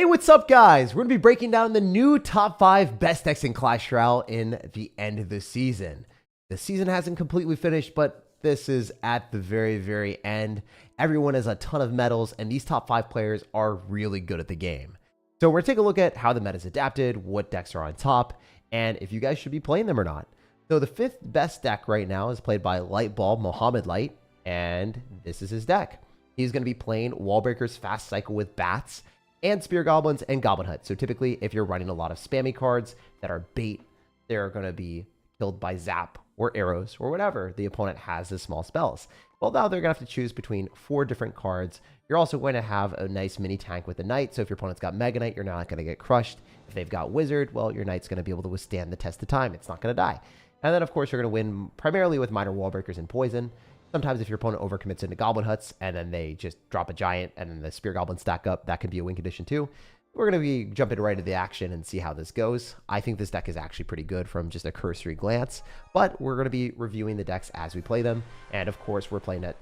What's up, guys? We're going to be breaking down the new top 5 best decks in Clash Royale in the end of the season. The season hasn't completely finished, but this is at the very, very end. Everyone has a ton of medals, and these top 5 players are really good at the game. So we're going to take a look at how the meta's adapted, what decks are on top, and if you guys should be playing them or not. So the 5th best deck right now is played by Lightball Mohammed Light, and this is his deck. He's going to be playing Wallbreaker's Fast Cycle with Bats, and Spear Goblins and Goblin Hut. So typically, if you're running a lot of spammy cards that are bait, they're going to be killed by zap or arrows or whatever the opponent has as small spells. Well, now they're going to have to choose between 4 different cards. You're also going to have a nice mini tank with the Knight. So if your opponent's got Mega Knight, you're not going to get crushed. If they've got Wizard, well, your Knight's going to be able to withstand the test of time. It's not going to die. And then, of course, you're going to win primarily with minor Wallbreakers and Poison. Sometimes if your opponent overcommits into Goblin Huts and then they just drop a Giant and then the Spear Goblins stack up, that could be a win condition too. We're going to be jumping right into the action and see how this goes. I think this deck is actually pretty good from just a cursory glance, but we're going to be reviewing the decks as we play them. And of course, we're playing at,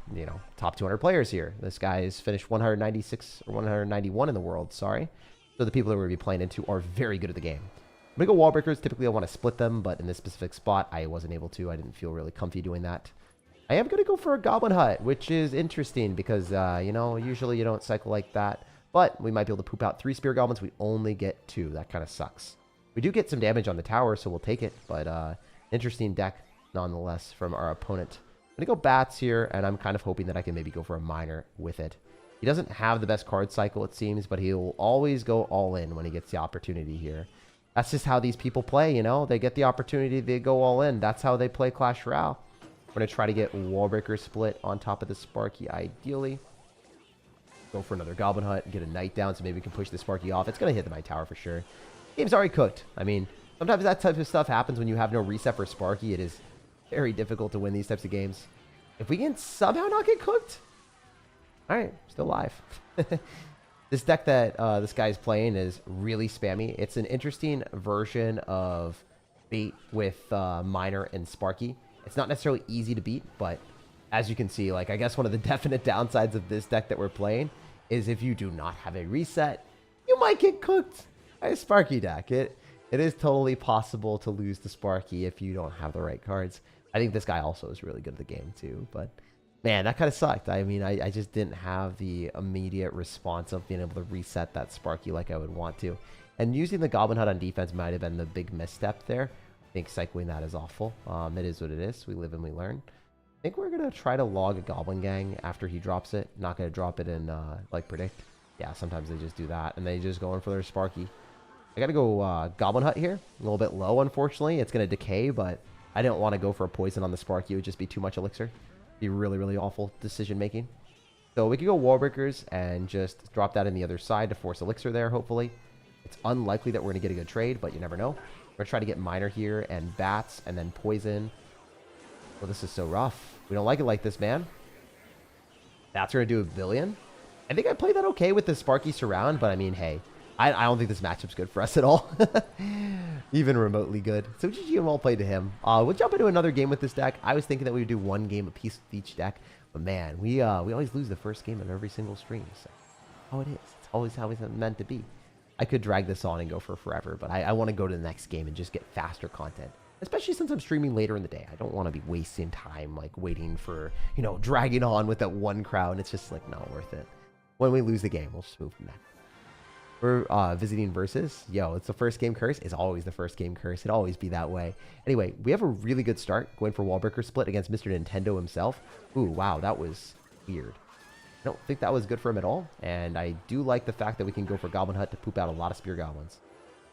top 200 players here. This guy is finished 196 or 191 in the world, sorry. So the people that we're going to be playing into are very good at the game. I'm going to go Wallbreakers. Typically, I want to split them, but in this specific spot, I wasn't able to. I didn't feel really comfy doing that. I am going to go for a Goblin Hut, which is interesting because, usually you don't cycle like that. But we might be able to poop out 3 Spear Goblins. We only get 2. That kind of sucks. We do get some damage on the tower, so we'll take it. But interesting deck, nonetheless, from our opponent. I'm going to go Bats here, and I'm kind of hoping that I can maybe go for a Miner with it. He doesn't have the best card cycle, it seems, but he'll always go all in when he gets the opportunity here. That's just how these people play, They get the opportunity, they go all in. That's how they play Clash Royale. We're going to try to get Wallbreaker split on top of the Sparky, ideally. Go for another Goblin Hut and get a Knight down so maybe we can push the Sparky off. It's going to hit the Knight Tower for sure. Game's already cooked. I mean, sometimes that type of stuff happens when you have no reset for Sparky. It is very difficult to win these types of games. If we can somehow not get cooked, all right, still alive. This deck that this guy's playing is really spammy. It's an interesting version of bait with Miner and Sparky. It's not necessarily easy to beat, but as you can see, I guess one of the definite downsides of this deck that we're playing is if you do not have a reset, you might get cooked by a Sparky deck. It is totally possible to lose the Sparky if you don't have the right cards. I think this guy also is really good at the game too, but man, that kind of sucked. I mean, I just didn't have the immediate response of being able to reset that Sparky like I would want to. And using the Goblin Hut on defense might have been the big misstep there. I think cycling that is awful. It is what it is. We live and we learn. I think we're going to try to log a Goblin Gang after he drops it. Not going to drop it in, Predict. Yeah, sometimes they just do that. And they just go in for their Sparky. I got to go Goblin Hut here. A little bit low, unfortunately. It's going to decay, but I didn't want to go for a poison on the Sparky. It would just be too much elixir. Be really, really awful decision making. So we could go Wallbreakers and just drop that in the other side to force elixir there, hopefully. It's unlikely that we're going to get a good trade, but you never know. We're going to try to get Miner here and Bats and then Poison. Well, this is so rough. We don't like it like this, man. Bats are going to do a billion. I think I played that okay with the Sparky Surround, but I mean, hey, I don't think this matchup's good for us at all. Even remotely good. So GG and well played to him. We'll jump into another game with this deck. I was thinking that we would do 1 game apiece with each deck, but man, we always lose the first game of every single stream. So how it is. It's always how it's meant to be. I could drag this on and go for forever, but I want to go to the next game and just get faster content. Especially since I'm streaming later in the day. I don't want to be wasting time, waiting for, dragging on with that one crowd. It's just, not worth it. When we lose the game, we'll just move from that. We're visiting versus. Yo, it's the first game curse. It's always the first game curse. It'll always be that way. Anyway, we have a really good start going for Wallbreaker split against Mr. Nintendo himself. Ooh, wow, that was weird. I don't think that was good for him at all. And I do like the fact that we can go for Goblin Hut to poop out a lot of Spear Goblins.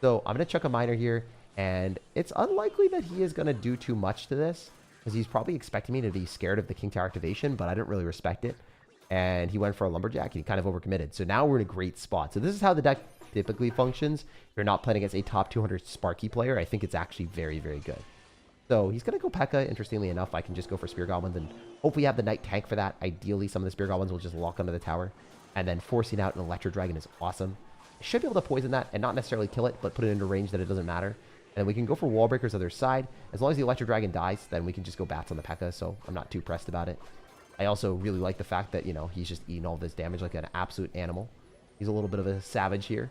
So I'm going to chuck a Miner here. And it's unlikely that he is going to do too much to this, because he's probably expecting me to be scared of the King Tower activation, but I didn't really respect it. And he went for a Lumberjack, and he kind of overcommitted. So now we're in a great spot. So this is how the deck typically functions. If you're not playing against a top 200 Sparky player, I think it's actually very, very good. So he's going to go P.E.K.K.A. Interestingly enough, I can just go for Spear Goblins and hopefully have the Knight tank for that. Ideally, some of the Spear Goblins will just lock onto the tower. And then forcing out an Electro Dragon is awesome. I should be able to poison that and not necessarily kill it, but put it into range that it doesn't matter. And we can go for Wallbreakers other side. As long as the Electro Dragon dies, then we can just go Bats on the P.E.K.K.A. So I'm not too pressed about it. I also really like the fact that, he's just eating all this damage like an absolute animal. He's a little bit of a savage here.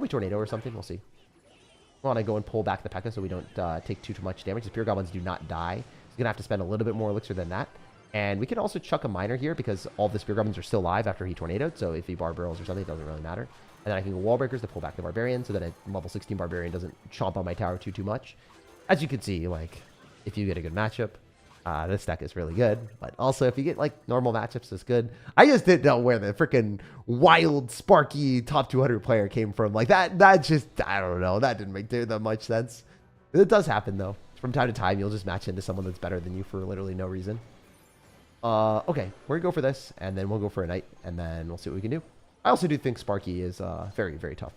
Probably Tornado or something. We'll see. We want to go and pull back the P.E.K.K.A so we don't take too much damage. The Spear Goblins do not die. So you're going to have to spend a little bit more elixir than that. And we can also chuck a Miner here because all the Spear Goblins are still alive after he Tornadoed. So if he Bar Barrels or something, it doesn't really matter. And then I can go Wall Breakers to pull back the Barbarian so that a level 16 Barbarian doesn't chomp on my tower too much. As you can see, like, if you get a good matchup, this deck is really good. But also, if you get, like, normal matchups, it's good. I just didn't know where the freaking wild, sparky top 200 player came from. Like, that just, I don't know. That didn't make that much sense. It does happen, though. From time to time, you'll just match into someone that's better than you for literally no reason. Okay, we're going to go for this, and then we'll go for a Knight, and then we'll see what we can do. I also do think Sparky is very, very tough.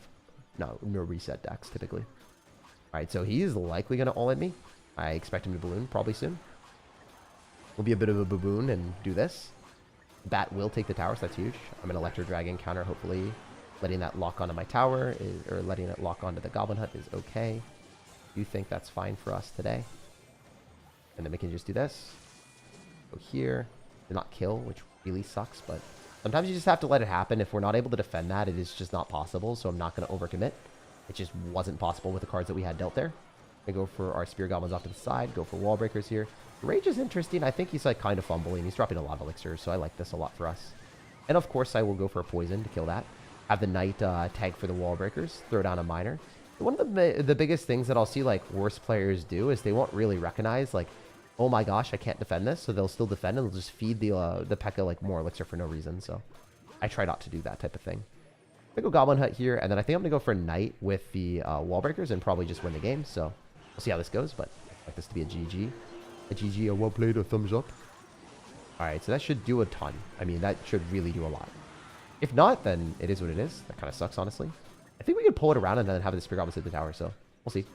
No reset decks, typically. All right, so he is likely going to all-in me. I expect him to balloon probably soon. We'll be a bit of a baboon and do this. Bat will take the tower, so that's huge. I'm an Electro Dragon counter, hopefully. Letting that lock onto my tower, or letting it lock onto the Goblin Hut is okay. You think that's fine for us today? And then we can just do this. Go here. Do not kill, which really sucks, but sometimes you just have to let it happen. If we're not able to defend that, it is just not possible, so I'm not going to overcommit. It just wasn't possible with the cards that we had dealt there. I go for our Spear Goblins off to the side, go for Wall Breakers here. Rage is interesting. I think he's like kind of fumbling. He's dropping a lot of elixirs, so I like this a lot for us. And of course, I will go for a Poison to kill that. Have the Knight tag for the Wall Breakers, throw down a Miner. One of the biggest things that I'll see like worse players do is they won't really recognize like, oh my gosh, I can't defend this, so they'll still defend and they'll just feed the P.E.K.K.A like more elixir for no reason. So I try not to do that type of thing. I'm gonna go Goblin Hut here, and then I think I'm gonna go for a Knight with the Wall Breakers and probably just win the game. So we'll see how this goes, but I expect this to be a GG. A GG, a well played, a thumbs up. All right, so that should do a ton. I mean, that should really do a lot. If not, then it is what it is. That kind of sucks, honestly. I think we can pull it around and then have the Spear Goblins hit the tower, so we'll see.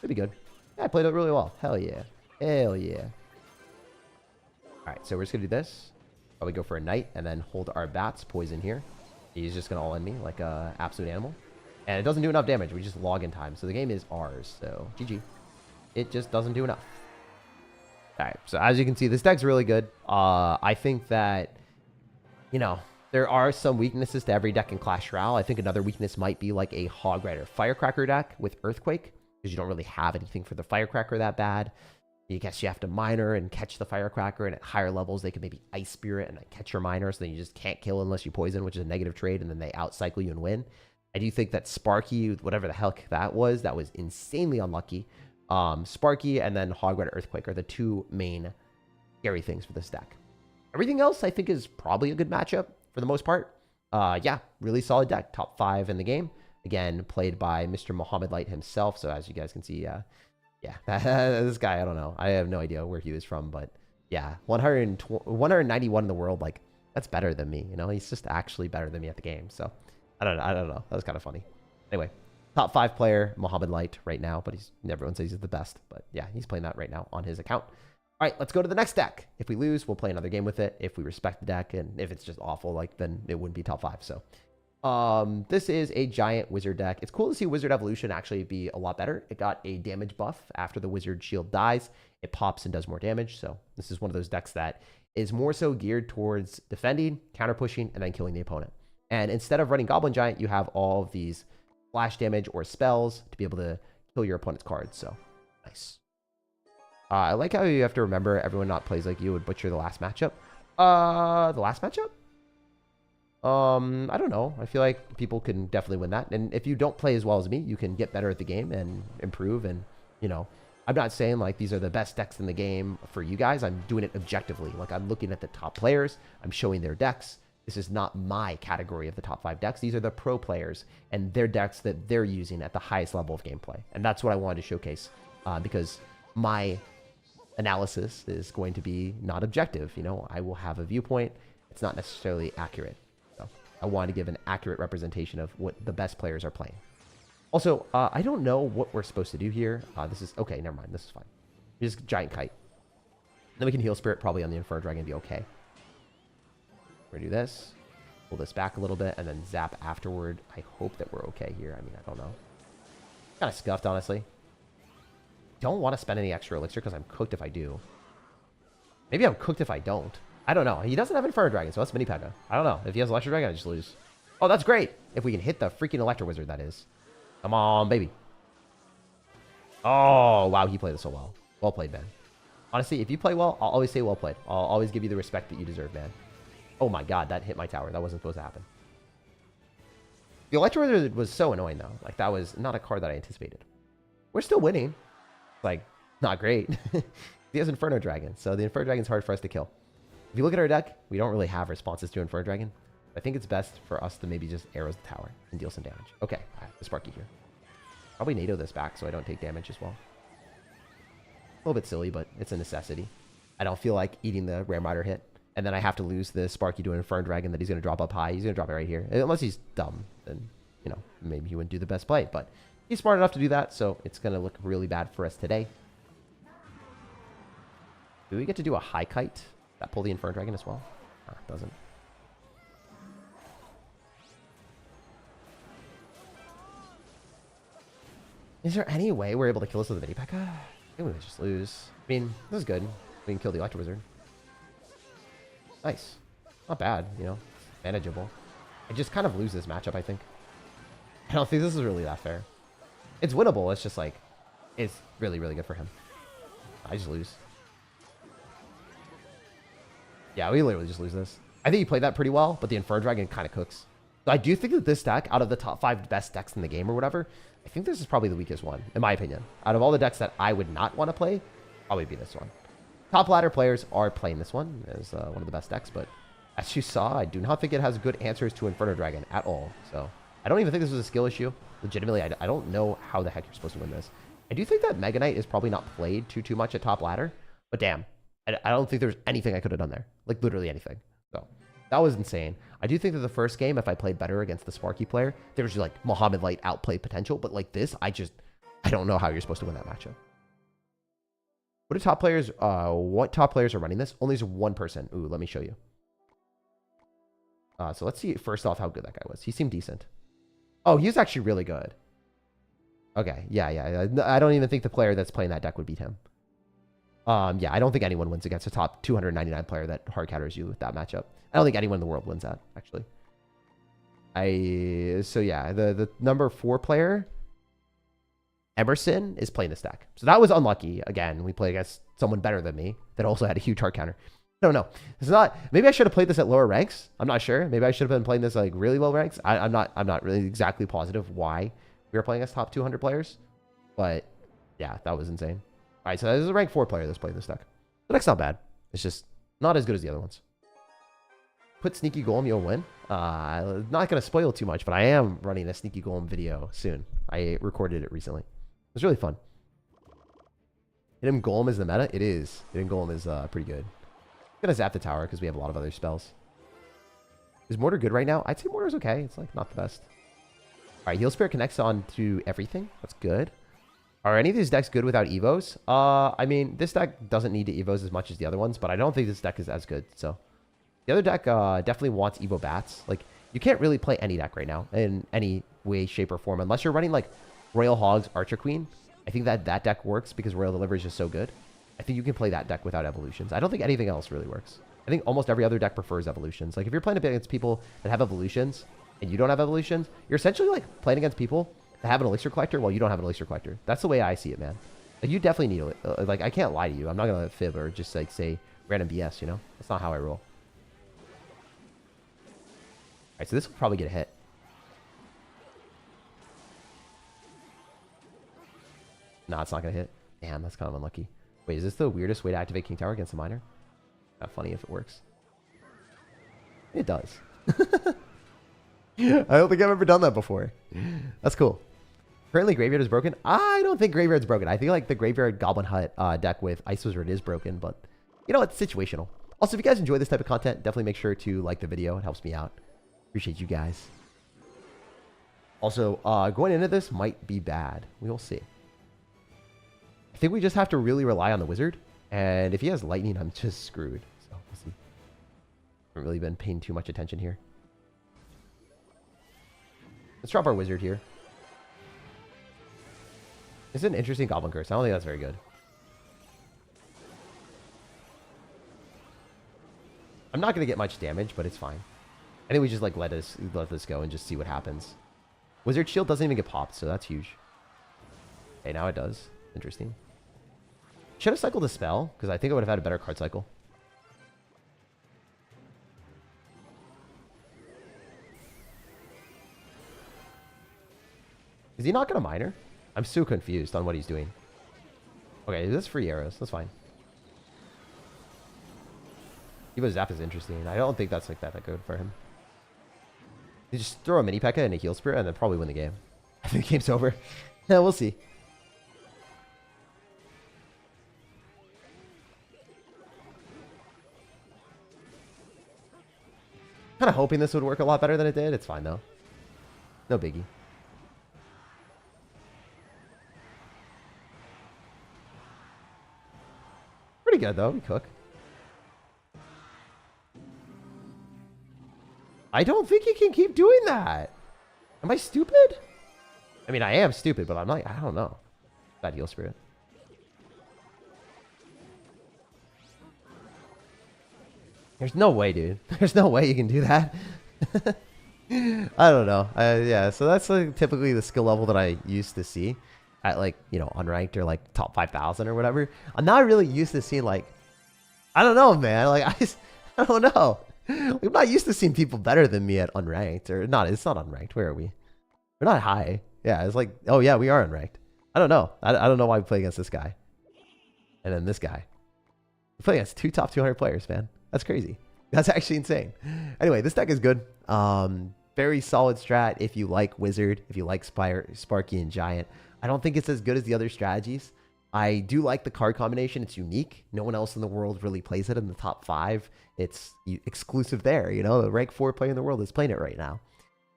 Should be good. Yeah, I played it really well. Hell yeah. Hell yeah. All right, so we're just going to do this. Probably go for a Knight and then hold our Bats Poison here. He's just going to all-in me like an absolute animal. And it doesn't do enough damage. We just log in time. So the game is ours. So GG. It just doesn't do enough. All right, so as you can see, this deck's really good. I think that, you know, there are some weaknesses to every deck in Clash Royale. I think another weakness might be like a Hog Rider Firecracker deck with Earthquake, because you don't really have anything for the Firecracker that bad. I guess you have to Miner and catch the Firecracker, and at higher levels, they can maybe Ice Spirit and catch your Miner, so then you just can't kill unless you Poison, which is a negative trade, and then they outcycle you and win. I do think that Sparky, whatever the heck that was insanely unlucky. Sparky and then Hog Rider Earthquake are the two main scary things for this deck. Everything else, I think, is probably a good matchup for the most part. Yeah, really solid deck. Top 5 in the game. Again, played by Mr. Muhammad Light himself. So as you guys can see, yeah, this guy, I don't know. I have no idea where he was from, but yeah, 191 in the world. Like, that's better than me. You know, he's just actually better than me at the game. So I don't know. That was kind of funny. Anyway, top 5 player, Muhammad Light right now, but everyone says he's the best. But yeah, he's playing that right now on his account. All right, let's go to the next deck. If we lose, we'll play another game with it. If we respect the deck, and if it's just awful, like, then it wouldn't be top 5. So this is a giant wizard deck. It's cool to see Wizard Evolution actually be a lot better. It got a damage buff after the wizard shield dies. It pops and does more damage. So this is one of those decks that is more so geared towards defending, counter pushing, and then killing the opponent. And instead of running Goblin Giant, you have all of these splash damage or spells to be able to kill your opponent's cards. So nice. I like how you have to remember everyone not plays like you would butcher the last matchup. The last matchup? I don't know. I feel like people can definitely win that. And if you don't play as well as me, you can get better at the game and improve. And, you know, I'm not saying like these are the best decks in the game for you guys. I'm doing it objectively. Like, I'm looking at the top players. I'm showing their decks. This is not my category of the top 5 decks. These are the pro players and their decks that they're using at the highest level of gameplay. And that's what I wanted to showcase because my analysis is going to be not objective. You know, I will have a viewpoint. It's not necessarily accurate. So I want to give an accurate representation of what the best players are playing. Also, I don't know what we're supposed to do here. This is okay. Never mind. This is fine. Just giant kite. Then we can heal spirit probably on the Inferno Dragon and be okay. We're gonna do this. Pull this back a little bit and then zap afterward. I hope that we're okay here. I mean, I don't know. Kind of scuffed, honestly. Don't want to spend any extra elixir because I'm cooked if I do. Maybe I'm cooked if I don't. I don't know. He doesn't have Inferno Dragon, so that's mini P.E.K.K.A. I don't know. If he has Electro Dragon, I just lose. Oh, that's great. If we can hit the freaking Electro Wizard, that is. Come on, baby. Oh, wow, he played it so well. Well played, man. Honestly, if you play well, I'll always say well played. I'll always give you the respect that you deserve, man. Oh my god, that hit my tower. That wasn't supposed to happen. The Electro Wizard was so annoying, though. Like, that was not a card that I anticipated. We're still winning. Like, not great. He has Inferno Dragon, so the Inferno Dragon's hard for us to kill. If you look at our deck, we don't really have responses to Inferno Dragon. I think it's best for us to maybe just arrows the tower and deal some damage. Okay, I have the Sparky here. Probably NATO this back so I don't take damage as well. A little bit silly, but it's a necessity. I don't feel like eating the Ram Rider hit. And then I have to lose the Sparky to an Inferno Dragon that he's going to drop up high. He's going to drop it right here. Unless he's dumb, then, you know, maybe he wouldn't do the best play. But he's smart enough to do that, so it's going to look really bad for us today. Do we get to do a high kite? That pull the Inferno Dragon as well? Ah, it doesn't. Is there any way we're able to kill this with a mini P.E.K.K.A? I think we would just lose. I mean, this is good. We can kill the Electro Wizard. Nice. Not bad, you know. Manageable. I just kind of lose this matchup, I think. I don't think this is really that fair. It's winnable. It's just like, it's really, really good for him. I just lose. Yeah, we literally just lose this. I think he played that pretty well, but the Inferno Dragon kind of cooks. So I do think that this deck, out of the top 5 best decks in the game or whatever, I think this is probably the weakest one, in my opinion. Out of all the decks that I would not want to play, probably be this one. Top ladder players are playing this one as one of the best decks, but as you saw, I do not think it has good answers to Inferno Dragon at all. So I don't even think this was a skill issue. Legitimately, I don't know how the heck you're supposed to win this. I do think that Mega Knight is probably not played too much at top ladder, but damn, I don't think there's anything I could have done there. Like, literally anything. So that was insane. I do think that the first game, if I played better against the Sparky player, there's like Muhammad Light outplay potential, but like this, I don't know how you're supposed to win that matchup. What top players are running this? Only one person. Ooh, let me show you. So let's see first off how good that guy was. He seemed decent. Oh, he was actually really good. Okay, yeah. I don't even think the player that's playing that deck would beat him. Yeah, I don't think anyone wins against a top 299 player that hard counters you with that matchup. I don't think anyone in the world wins that, actually. So yeah, the number 4 player, Emerson, is playing this deck. So that was unlucky. Again, we played against someone better than me that also had a huge hard counter. I don't know. It's not. Maybe I should have played this at lower ranks. I'm not sure. Maybe I should have been playing this like really low ranks. I'm not really exactly positive why we were playing as top 200 players. But yeah, that was insane. All right, so this is a rank 4 player that's playing this deck. The deck's not bad. It's just not as good as the other ones. Put Sneaky Golem, you'll win. I'm not going to spoil too much, but I am running a Sneaky Golem video soon. I recorded it recently. It was really fun. Hidden Golem is the meta? It is. Hidden Golem is pretty good. I'm going to zap the tower because we have a lot of other spells. Is Mortar good right now? I'd say Mortar's okay. It's like not the best. All right, Heal Spirit connects on to everything. That's good. Are any of these decks good without Evos? I mean, this deck doesn't need to Evos as much as the other ones, but I don't think this deck is as good. So the other deck definitely wants Evo Bats. Like, you can't really play any deck right now in any way, shape, or form unless you're running like Royal Hogs, Archer Queen. I think that deck works because Royal Delivery is just so good. I think you can play that deck without evolutions. I don't think anything else really works. I think almost every other deck prefers evolutions. Like, if you're playing against people that have evolutions and you don't have evolutions, you're essentially like playing against people that have an Elixir Collector while you don't have an Elixir Collector. That's the way I see it, man. Like, you definitely need it. Like, I can't lie to you. I'm not going to fib or just like say random BS, you know? That's not how I roll. All right, so this will probably get a hit. No, it's not going to hit. Damn, that's kind of unlucky. Wait, is this the weirdest way to activate King Tower against a miner? Not funny if it works. It does. I don't think I've ever done that before. That's cool. Currently, Graveyard is broken. I don't think Graveyard's broken. I think like the Graveyard Goblin Hut deck with Ice Wizard is broken, but you know, it's situational. Also, if you guys enjoy this type of content, definitely make sure to like the video. It helps me out. Appreciate you guys. Also, going into this might be bad. We will see. I think we just have to really rely on the wizard. And if he has lightning, I'm just screwed. So we'll see. Haven't really been paying too much attention here. Let's drop our wizard here. It's an interesting Goblin Curse. I don't think that's very good. I'm not going to get much damage, but it's fine. I think we just like let this go and just see what happens. Wizard Shield doesn't even get popped, so that's huge. Okay, now it does. Interesting. Should have cycled a spell, because I think I would have had a better card cycle. Is he not going to miner? I'm so confused on what he's doing. Okay, that's free arrows. That's fine. Evo Zap is interesting. I don't think that's like that good for him. You just throw a mini P.E.K.K.A. and a heal spirit and then probably win the game. I think the game's over. Yeah, we'll see. Kind of hoping this would work a lot better than it did. It's fine though. No biggie. Pretty good though. We cook. I don't think he can keep doing that. Am I stupid? I mean, I am stupid, but I'm like, I don't know. Bad heal spirit. There's no way, dude. There's no way you can do that. I don't know. Yeah, so that's like typically the skill level that I used to see at like, you know, unranked or like top 5,000 or whatever. I'm not really used to seeing like, I don't know, man. Like, I don't know. I'm not used to seeing people better than me at unranked or not. It's not unranked. Where are we? We're not high. Yeah, it's like, oh yeah, we are unranked. I don't know. I don't know why we play against this guy. And then this guy. We play against 2 top 200 players, man. That's crazy. That's actually insane. Anyway, this deck is good. Very solid strat if you like Wizard, if you like Sparky and Giant. I don't think it's as good as the other strategies. I do like the card combination. It's unique. No one else in the world really plays it in the top 5. It's exclusive there. You know, the rank 4 player in the world is playing it right now.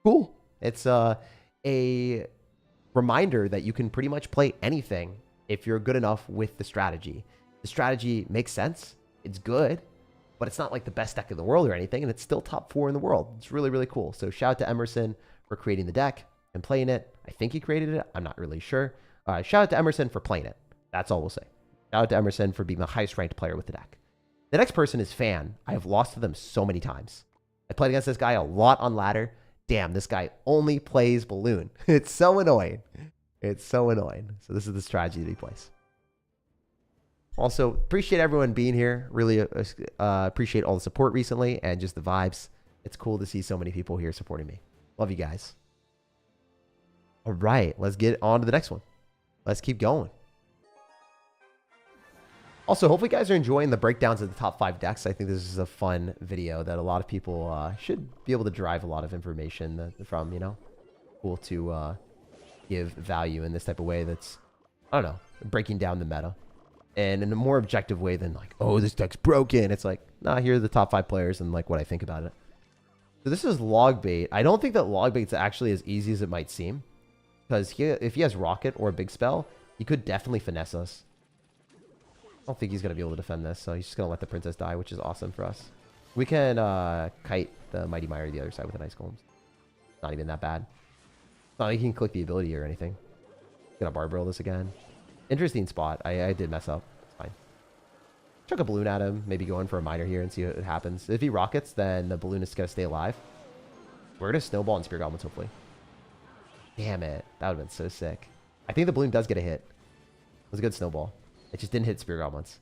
Cool. It's a reminder that you can pretty much play anything if you're good enough with the strategy. The strategy makes sense. It's good, but it's not like the best deck in the world or anything, and it's still top 4 in the world. It's really, really cool. So shout out to Emerson for creating the deck and playing it. I think he created it. I'm not really sure. Shout out to Emerson for playing it. That's all we'll say. Shout out to Emerson for being the highest ranked player with the deck. The next person is Fan. I have lost to them so many times. I played against this guy a lot on ladder. Damn, this guy only plays Balloon. It's so annoying. It's so annoying. So this is the strategy that he plays. Also, appreciate everyone being here. Really appreciate all the support recently and just the vibes. It's cool to see so many people here supporting me. Love you guys. All right, let's get on to the next one. Let's keep going. Also, hopefully you guys are enjoying the breakdowns of the top 5 decks. I think this is a fun video that a lot of people should be able to derive a lot of information from, you know. Cool to give value in this type of way that's, I don't know, breaking down the meta. And in a more objective way than like, oh, this deck's broken. It's like, nah, here are the top 5 players and like what I think about it. So this is Logbait. I don't think that Logbait's actually as easy as it might seem. Because if he has Rocket or a big spell, he could definitely finesse us. I don't think he's going to be able to defend this, so he's just going to let the princess die, which is awesome for us. We can kite the Mighty Mire to the other side with an Ice Golems. Not even that bad. Not like he can click the ability or anything. Gonna Barbarrel this again. Interesting spot. I did mess up. It's fine. Chuck a balloon at him. Maybe go in for a miner here and see what happens. If he rockets, then the balloon is going to stay alive. We're going to snowball and Spear Goblins, hopefully. Damn it. That would have been so sick. I think the balloon does get a hit. It was a good snowball. It just didn't hit Spear Goblins.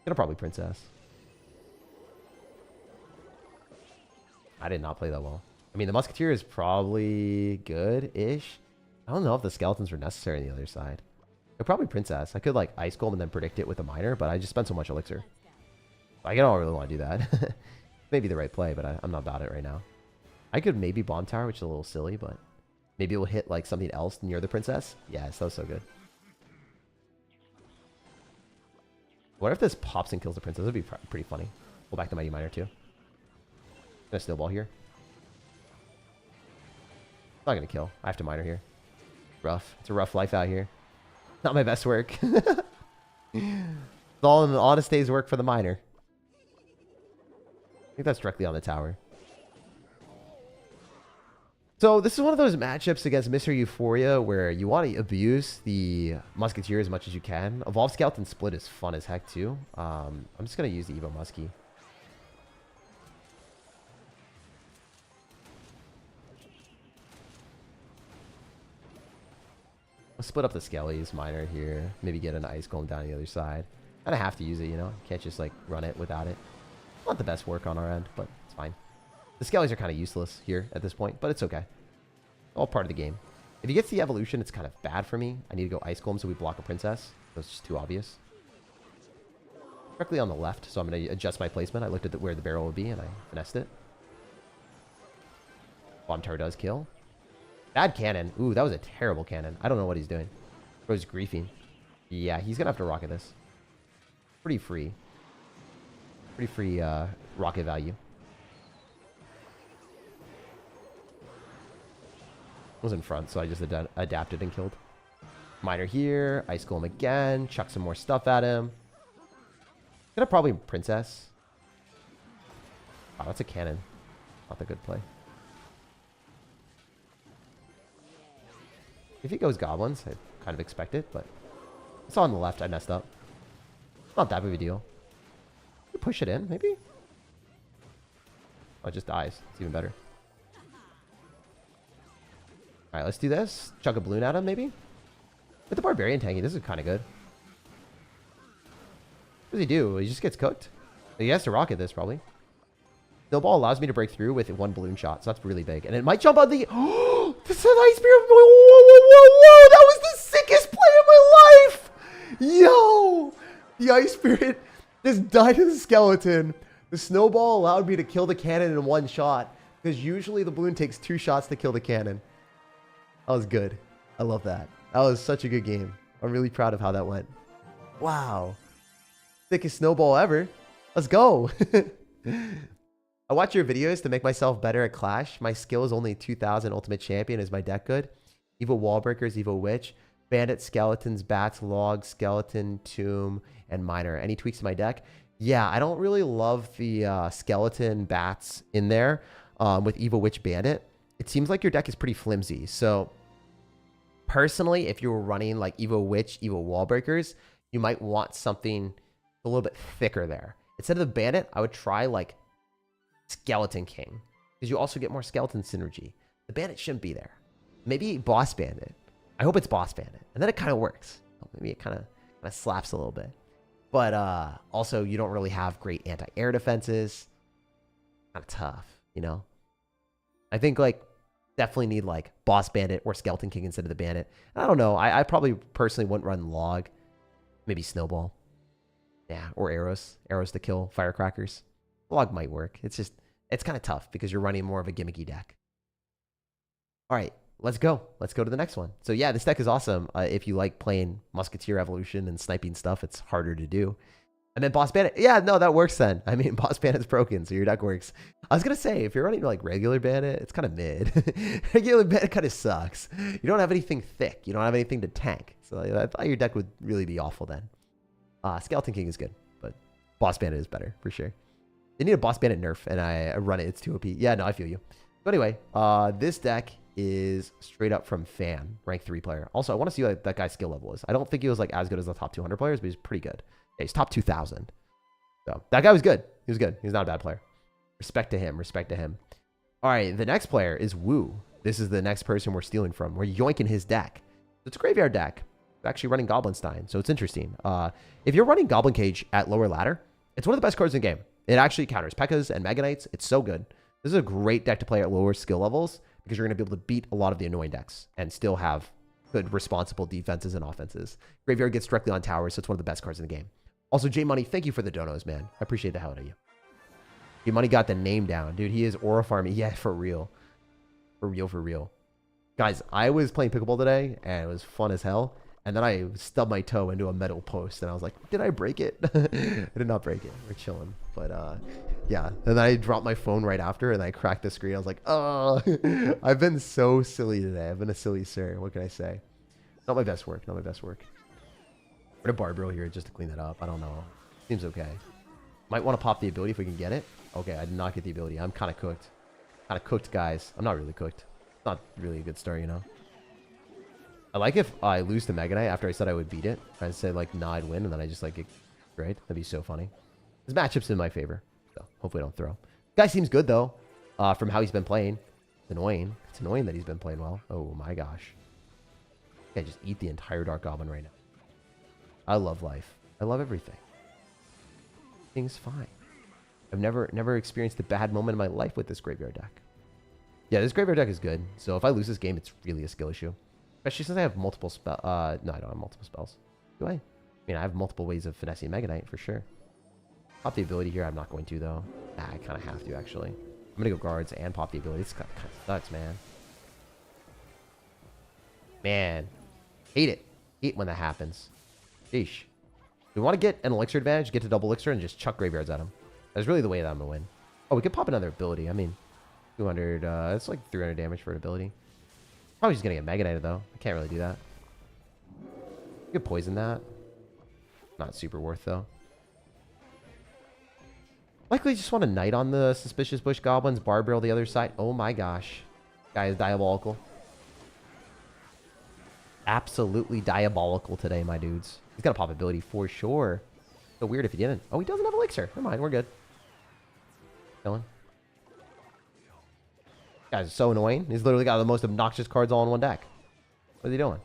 Gonna probably Princess. I did not play that well. I mean, the Musketeer is probably good-ish. I don't know if the skeletons were necessary on the other side. I'd probably Princess. I could like Ice Golem and then predict it with a miner, but I just spent so much elixir. I don't really want to do that. Maybe the right play, but I'm not about it right now. I could maybe Bomb Tower, which is a little silly, but maybe it will hit like something else near the Princess. Yes, that was so good. What if this pops and kills the Princess? That would be pretty funny. Pull back the Mighty Miner too. Gonna snowball here. Not gonna kill. I have to miner here. Rough. It's a rough life out here. Not my best work. It's all in the honest day's work for the miner. I think that's directly on the tower. So this is one of those matchups against Mr. Euphoria where you want to abuse the Musketeer as much as you can. Evolve Skeleton Split is fun as heck too. I'm just going to use the Evo Muskie. I'll split up the skellies, miner here. Maybe get an ice golem down the other side. Kind of have to use it, you know? Can't just like run it without it. Not the best work on our end, but it's fine. The skellies are kind of useless here at this point, but it's okay. All part of the game. If he gets the evolution, it's kind of bad for me. I need to go ice golem so we block a princess. That's just too obvious. Directly on the left, so I'm going to adjust my placement. I looked at where the barrel would be, and I finessed it. Bomb tower does kill. Bad cannon. Ooh, that was a terrible cannon. I don't know what he's doing. Bro's griefing. Yeah, he's going to have to rocket this. Pretty free. Pretty free rocket value. Was in front, so I just adapted and killed. Miner here. Ice golem again. Chuck some more stuff at him. Gonna probably princess. Wow, that's a cannon. Not a good play. If he goes goblins, I kind of expect it, but I saw on the left I messed up. Not that big of a deal. Push it in, maybe? Oh, it just dies. It's even better. Alright, let's do this. Chuck a balloon at him, maybe? With the barbarian tanking, this is kind of good. What does he do? He just gets cooked? He has to rocket this, probably. Snowball allows me to break through with one balloon shot, so that's really big. And it might jump on the... Oh! This is an ice spear! Whoa, whoa, whoa, whoa, whoa! That was the sickest play of my life! Yo! The ice spirit just died to the skeleton. The snowball allowed me to kill the cannon in one shot. Because usually the balloon takes 2 shots to kill the cannon. That was good. I love that. That was such a good game. I'm really proud of how that went. Wow. Sickest snowball ever. Let's go. I watch your videos to make myself better at Clash. My skill is only 2000 Ultimate Champion. Is my deck good? Evil Wallbreakers, Evil Witch, Bandit, Skeletons, Bats, Log, Skeleton, Tomb, and Miner. Any tweaks to my deck? Yeah, I don't really love the Skeleton, Bats in there with Evil Witch, Bandit. It seems like your deck is pretty flimsy. So personally, if you were running like Evil Witch, Evil Wallbreakers, you might want something a little bit thicker there. Instead of the Bandit, I would try like Skeleton King, because you also get more skeleton synergy. The Bandit shouldn't be there. Maybe Boss Bandit. I hope it's Boss Bandit, and then it kind of works. Maybe it kind of slaps a little bit. But also, you don't really have great anti-air defenses. Kind of tough, you know. I think like definitely need like Boss Bandit or Skeleton King instead of the Bandit. I don't know. I probably personally wouldn't run Log. Maybe Snowball. Yeah, or Arrows. Arrows to kill Firecrackers. Log might work. It's just, it's kind of tough because you're running more of a gimmicky deck. All right, let's go. Let's go to the next one. So yeah, this deck is awesome. If you like playing Musketeer Evolution and sniping stuff, it's harder to do. And then Boss Bandit. Yeah, no, that works then. I mean, Boss Bandit's broken, so your deck works. I was going to say, if you're running like regular Bandit, it's kind of mid. Regular Bandit kind of sucks. You don't have anything thick. You don't have anything to tank. So I thought your deck would really be awful then. Skeleton King is good, but Boss Bandit is better for sure. They need a Boss Bandit nerf, and I run it. It's too OP. Yeah, no, I feel you. But anyway, this deck is straight up from Fan, rank 3 player. Also, I want to see what that guy's skill level is. I don't think he was like as good as the top 200 players, but he's pretty good. Yeah, he's top 2,000. So that guy was good. He was good. He's not a bad player. Respect to him. Respect to him. All right, the next player is Woo. This is the next person we're stealing from. We're yoinking his deck. It's a graveyard deck. It's actually running Goblinstein, so it's interesting. If you're running Goblin Cage at lower ladder, it's one of the best cards in the game. It actually counters P.E.K.K.A.s and Mega Knights. It's so good. This is a great deck to play at lower skill levels because you're going to be able to beat a lot of the annoying decks and still have good, responsible defenses and offenses. Graveyard gets directly on towers, so it's one of the best cards in the game. Also, J Money, thank you for the donos, man. I appreciate the hell out of you. J Money got the name down. Dude, he is aura farming. Yeah, for real. For real, for real. Guys, I was playing pickleball today, and it was fun as hell. And then I stubbed my toe into a metal post, and I was like, did I break it? I did not break it. We're chilling. But, yeah. And then I dropped my phone right after, and I cracked the screen. I was like, oh, I've been so silly today. I've been a silly sir. What can I say? Not my best work. Not my best work. Put a barbell here just to clean that up. I don't know. Seems okay. Might want to pop the ability if we can get it. Okay, I did not get the ability. I'm kind of cooked. Kind of cooked, guys. I'm not really cooked. Not really a good start, you know? I like if I lose to Mega Knight after I said I would beat it. I said, like, nah, I'd win, and then I just, like, get great. That'd be so funny. This matchup's in my favor, so hopefully I don't throw. Guy seems good, though, from how he's been playing. It's annoying. It's annoying that he's been playing well. Oh, my gosh. I just eat the entire Dark Goblin right now. I love life. I love everything. Everything's fine. I've never experienced a bad moment in my life with this graveyard deck. Yeah, this graveyard deck is good. So if I lose this game, it's really a skill issue. Especially since I have multiple spells. No, I don't have multiple spells. Do I? I mean, I have multiple ways of finessing Mega Knight for sure. Pop the ability here. I'm not going to, though. Nah, I kind of have to, actually. I'm going to go guards and pop the ability. This kind of sucks, man. Man. Hate it. Hate when that happens. Sheesh. We want to get an elixir advantage, get to double elixir, and just chuck graveyards at him. That's really the way that I'm going to win. Oh, we could pop another ability. I mean, 200, it's like 300 damage for an ability. Probably just going to get Mega Knighted, though. I can't really do that. You could poison that. Not super worth, though. Likely just want to Knight on the Suspicious Bush Goblins, Barbarrel the other side. Oh my gosh. Guy is diabolical. Absolutely diabolical today, my dudes. He's got a pop ability for sure. So weird if he didn't. Oh, he doesn't have elixir. Never mind, we're good. Chilling. Guys, so annoying. He's literally got the most obnoxious cards all in one deck. What is he doing?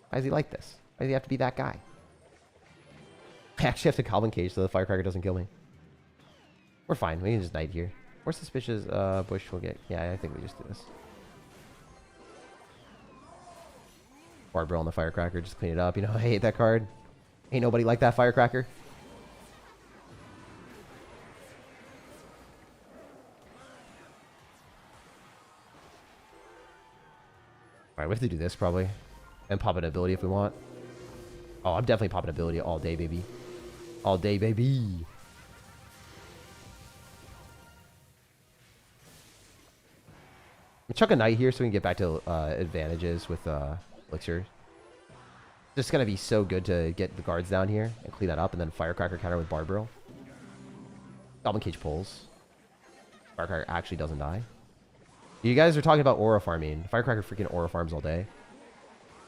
Why is he like this? Why does he have to be that guy? I actually have to Goblin Cage so the Firecracker doesn't kill me. We're fine. We can just Knight here. More Suspicious Bush will get... Yeah, I think we just do this. Barbarrel on the Firecracker. Just clean it up. You know, I hate that card. Ain't nobody like that Firecracker. Alright, we have to do this probably. And pop an ability if we want. Oh, I'm definitely popping ability all day, baby. All day, baby. Chuck a Knight here so we can get back to advantages with elixir. Just gonna be so good to get the guards down here and clean that up, and then Firecracker counter with Barbarrel. Goblin Cage pulls. Firecracker actually doesn't die. You guys are talking about aura farming. Firecracker freaking aura farms all day.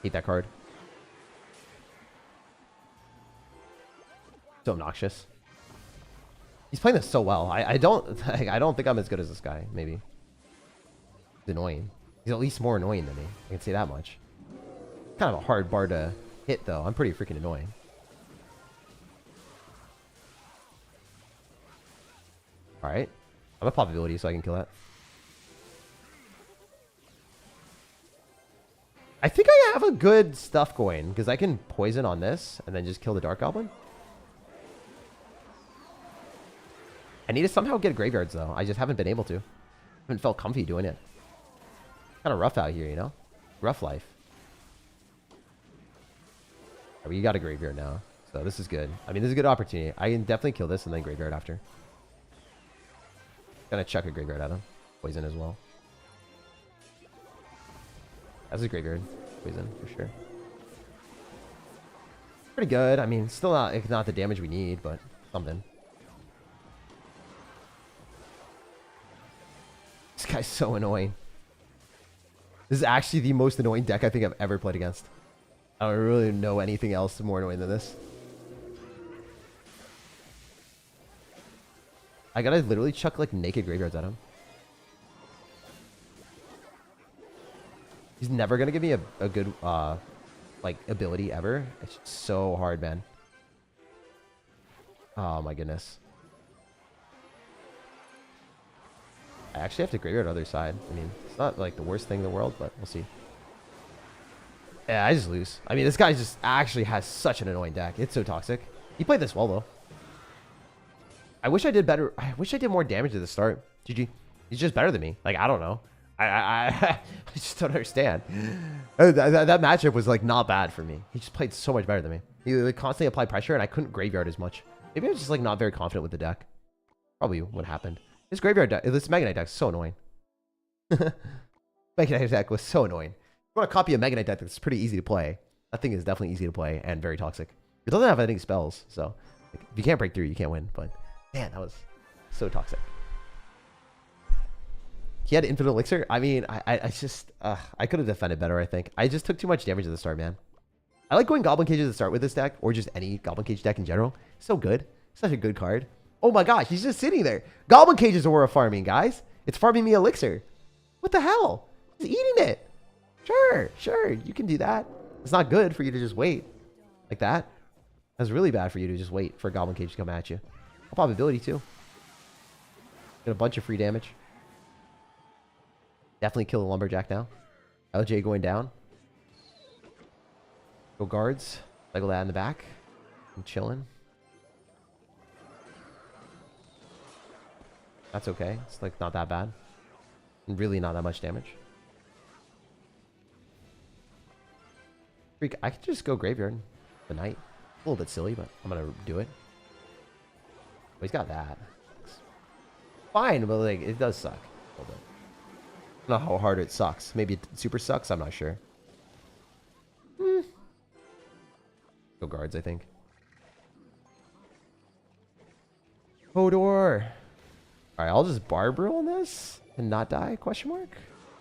Hate that card. So obnoxious. He's playing this so well. I don't think I'm as good as this guy. Maybe. He's annoying. He's at least more annoying than me. I can say that much. Kind of a hard bar to hit, though. I'm pretty freaking annoying. Alright. I'm a pop ability so I can kill that. I think I have a good stuff going, because I can poison on this and then just kill the Dark Goblin. I need to somehow get graveyards, though. I just haven't been able to. Haven't felt comfy doing it. Kind of rough out here, you know? Rough life. Right, we got a graveyard now, so this is good. I mean, this is a good opportunity. I can definitely kill this and then graveyard after. Gonna chuck a graveyard at him. Poison as well. That's a graveyard. Poison, for sure. Pretty good. I mean, still not the damage we need, but something. This guy's so annoying. This is actually the most annoying deck I think I've ever played against. I don't really know anything else more annoying than this. I gotta literally chuck like naked graveyards at him. He's never gonna give me a good like ability ever. It's so hard, man. Oh my goodness. I actually have to graveyard other side. I mean, it's not like the worst thing in the world, but we'll see. Yeah, I just lose. I mean, this guy just actually has such an annoying deck. It's so toxic. He played this well, though. I wish I did better. I wish I did more damage at the start. GG. He's just better than me. Like, I don't know. I just don't understand. That matchup was, like, not bad for me. He just played so much better than me. He like, constantly applied pressure, and I couldn't graveyard as much. Maybe I was just, like, not very confident with the deck. Probably what happened. This graveyard deck, this Mega Knight deck is so annoying. Mega Knight deck was so annoying. You want to copy a Mega Knight deck that's pretty easy to play. That thing is definitely easy to play and very toxic. It doesn't have any spells, so if you can't break through, you can't win. But man, that was so toxic. He had infinite elixir. I mean, I just I could have defended better. I think I just took too much damage at the start, man. I like going Goblin Cage at the start with this deck, or just any Goblin Cage deck in general. So good, such a good card. Oh my gosh, he's just sitting there. Goblin Cage is aura farming, guys. It's farming me elixir. What the hell? He's eating it. Sure, you can do that. It's not good for you to just wait like that. That's really bad for you to just wait for a Goblin Cage to come at you. A probability too. Get a bunch of free damage. Definitely kill the Lumberjack now. LJ going down. Go guards. Cycle that in the back. I'm chilling. That's okay. It's like not that bad. And really not that much damage. Freak, I could just go graveyard the night. A little bit silly, but I'm gonna do it. Oh, he's got that. Fine, but like it does suck a little bit. I don't know how hard it sucks. Maybe it super sucks. I'm not sure. Go guards, I think. Hodor. Alright, I'll just Barber on this and not die, question mark?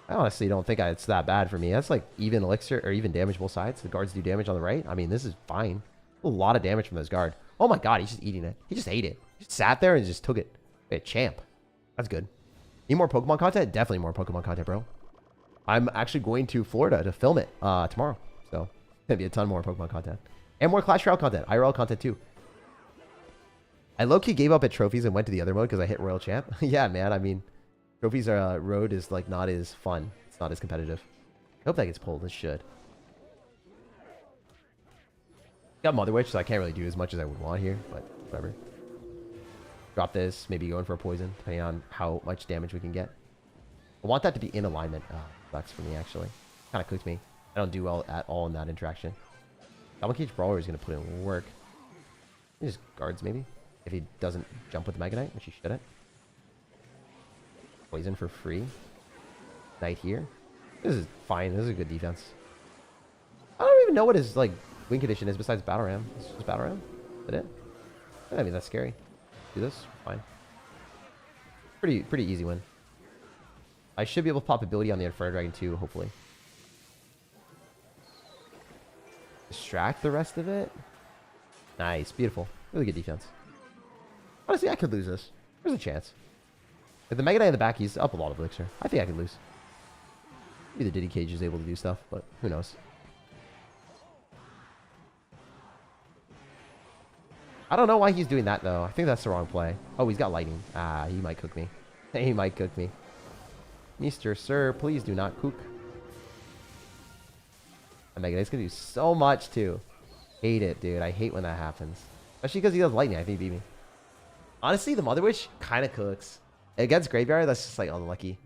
I honestly don't think it's that bad for me. That's like even elixir or even damage both sides. The guards do damage on the right. I mean, this is fine. A lot of damage from this guard. Oh my god, he's just eating it. He just ate it. He just sat there and just took it. Wait, champ. That's good. Need more Pokemon content? Definitely more Pokemon content, bro. I'm actually going to Florida to film it tomorrow. So, gonna be a ton more Pokemon content. And more Clash Royale content. IRL content too. I low-key gave up at trophies and went to the other mode because I hit Royal Champ. Yeah, man. I mean, trophies road is like not as fun. It's not as competitive. I hope that gets pulled. It should. Got Mother Witch, so I can't really do as much as I would want here, but whatever. Drop this. Maybe go in for a poison, depending on how much damage we can get. I want that to be in alignment. Oh, sucks for me, actually. Kind of cooked me. I don't do well at all in that interaction. Goblin Cage Brawler is going to put in work. He just guards, maybe. If he doesn't jump with the Mega Knight, which he shouldn't. Poison for free. Knight here. This is fine. This is a good defense. I don't even know what his like win condition is besides Battle Ram. Is this Battle Ram? Is that it? I mean, that's scary. Do this. Fine. Pretty easy win. I should be able to pop ability on the Inferno Dragon too, hopefully. Distract the rest of it. Nice. Beautiful. Really good defense. Honestly, I could lose this. There's a chance. If the Mega Knight in the back, he's up a lot of elixir. I think I could lose. Maybe the Diddy Cage is able to do stuff, but who knows. I don't know why he's doing that, though. I think that's the wrong play. Oh, he's got lightning. Ah, he might cook me. He might cook me. Mr. Sir, please do not cook. The Mega Knight's going to do so much, too. Hate it, dude. I hate when that happens. Especially because he does lightning. I think he beat me. Honestly, the Mother Witch kind of cooks. Against Graveyard, that's just like unlucky.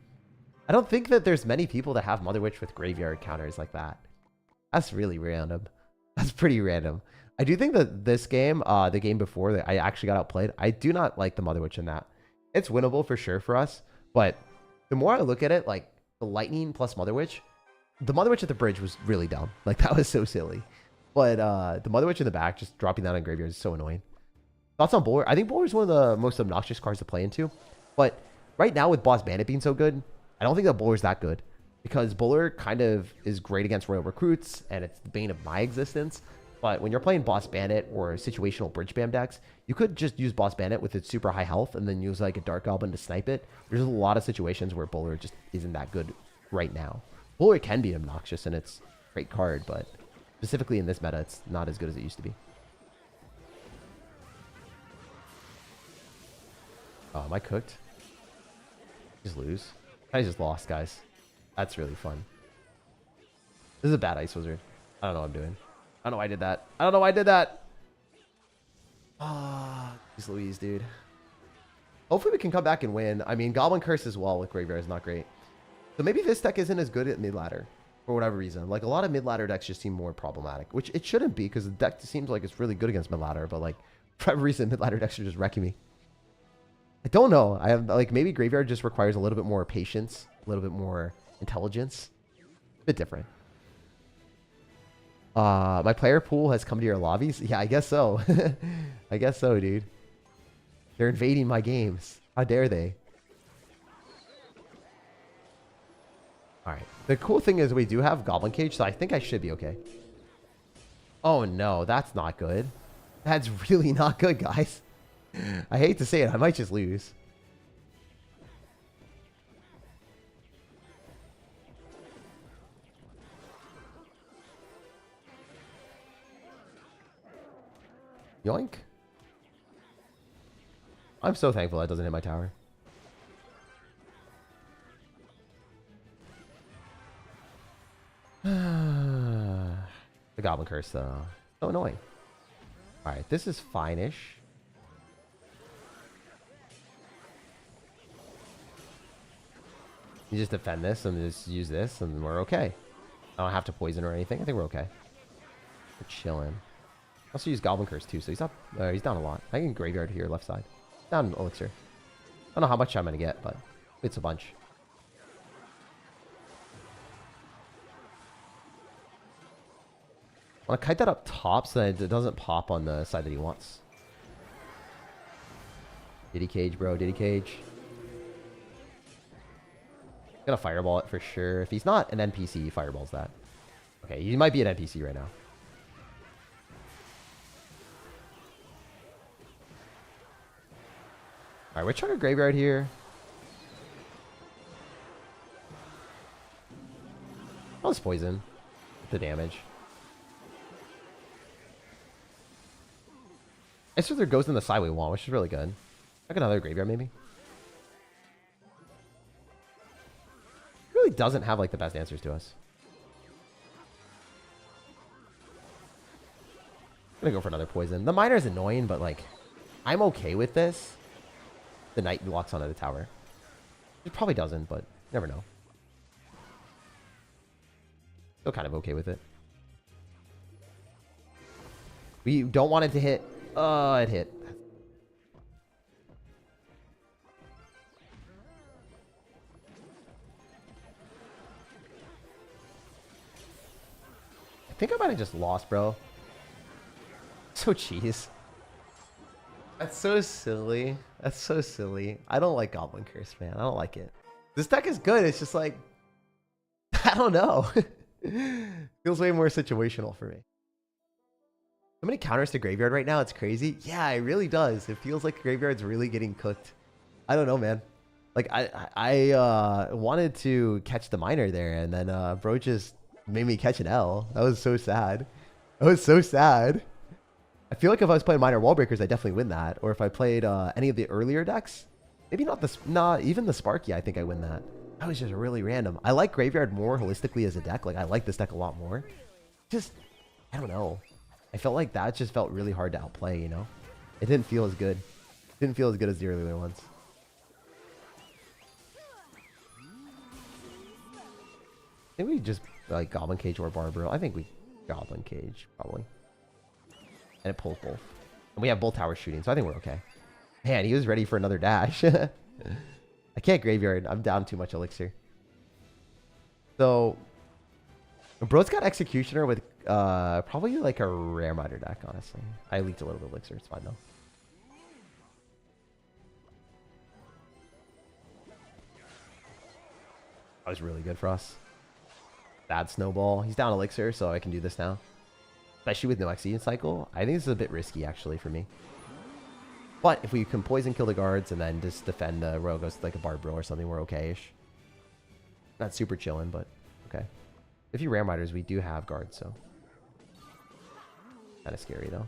I don't think that there's many people that have Mother Witch with Graveyard counters like that. That's really random. That's pretty random. I do think that this game, the game before that I actually got outplayed, I do not like the Mother Witch in that. It's winnable for sure for us, but the more I look at it, like the Lightning plus Mother Witch, the Mother Witch at the bridge was really dumb. Like that was so silly. But the Mother Witch in the back, just dropping that on Graveyard is so annoying. Thoughts on Bowler? I think Bowler is one of the most obnoxious cards to play into. But right now with Boss Bandit being so good, I don't think that Bowler is that good. Because Bowler kind of is great against Royal Recruits, and it's the bane of my existence. But when you're playing Boss Bandit or situational Bridge Spam decks, you could just use Boss Bandit with its super high health and then use like a Dark Goblin to snipe it. There's a lot of situations where Bowler just isn't that good right now. Bowler can be obnoxious and it's a great card, but specifically in this meta, it's not as good as it used to be. Oh, am I cooked? Just lose. I just lost, guys. That's really fun. This is a bad Ice Wizard. I don't know what I'm doing. I don't know why I did that. I don't know why I did that. Ah, geez Louise, dude. Hopefully we can come back and win. I mean, Goblin Curse as well with Graveyard is not great. So maybe this deck isn't as good at mid-ladder for whatever reason. Like a lot of mid-ladder decks just seem more problematic, which it shouldn't be because the deck seems like it's really good against mid-ladder, but like for whatever reason, mid-ladder decks are just wrecking me. I don't know. I have like maybe Graveyard just requires a little bit more patience, a little bit more intelligence. A bit different. My player pool has come to your lobbies. Yeah, I guess so. I guess so, dude. They're invading my games. How dare they? All right. The cool thing is we do have Goblin Cage, so I think I should be okay. Oh no, that's not good. That's really not good, guys. I hate to say it. I might just lose. Yoink. I'm so thankful that doesn't hit my tower. The Goblin Curse, though. So annoying. Alright, this is fine-ish. You just defend this and just use this, and we're okay. I don't have to poison or anything. I think we're okay. We're chilling. Also use Goblin Curse too, so he's up. He's down a lot. I can graveyard here, left side. Down elixir. I don't know how much I'm gonna get, but it's a bunch. I want to kite that up top so that it doesn't pop on the side that he wants. Diddy cage, bro. Diddy cage. Gonna fireball it for sure. If he's not an NPC, he fireballs that. Okay, he might be an NPC right now. Alright, we're trying to graveyard here. I'll just poison the damage. It's just there goes in the sideway wall, which is really good. Like another graveyard, maybe. Really doesn't have like the best answers to us. I'm gonna go for another poison. The miner is annoying, but like, I'm okay with this. The knight locks onto the tower. It probably doesn't, but never know. Still kind of okay with it. We don't want it to hit. Oh, it hit. I think I might have just lost, bro. So cheese. That's so silly. That's so silly. I don't like Goblin Curse, man. I don't like it. This deck is good. It's just like, I don't know. Feels way more situational for me. So many counters to graveyard right now. It's crazy. Yeah, it really does. It feels like graveyard's really getting cooked. I don't know, man. Like I wanted to catch the miner there, and then bro just made me catch an L. That was so sad. That was so sad. I feel like if I was playing Miner Wall Breakers, I definitely win that. Or if I played any of the earlier decks, maybe not even the Sparky, I think I win that. That was just really random. I like Graveyard more holistically as a deck. Like, I like this deck a lot more. Just, I don't know. I felt like that just felt really hard to outplay, you know? It didn't feel as good. It didn't feel as good as the earlier ones. I think we just, like, Goblin Cage or Barbaro. I think we Goblin Cage, probably. And it pulls both. And we have both towers shooting, so I think we're okay. Man, he was ready for another dash. I can't graveyard. I'm down too much elixir. So, bro's got Executioner with probably like a rare miner deck, honestly. I leaked a little bit of elixir. It's fine, though. That was really good for us. Bad snowball. He's down elixir, so I can do this now. Especially with no Exceedance Cycle. I think this is a bit risky, actually, for me. But if we can poison kill the guards and then just defend the Royal Ghost like a Barbaro or something, we're okay-ish. Not super chilling, but okay. If you rare miners, we do have guards, so. Kind of scary, though.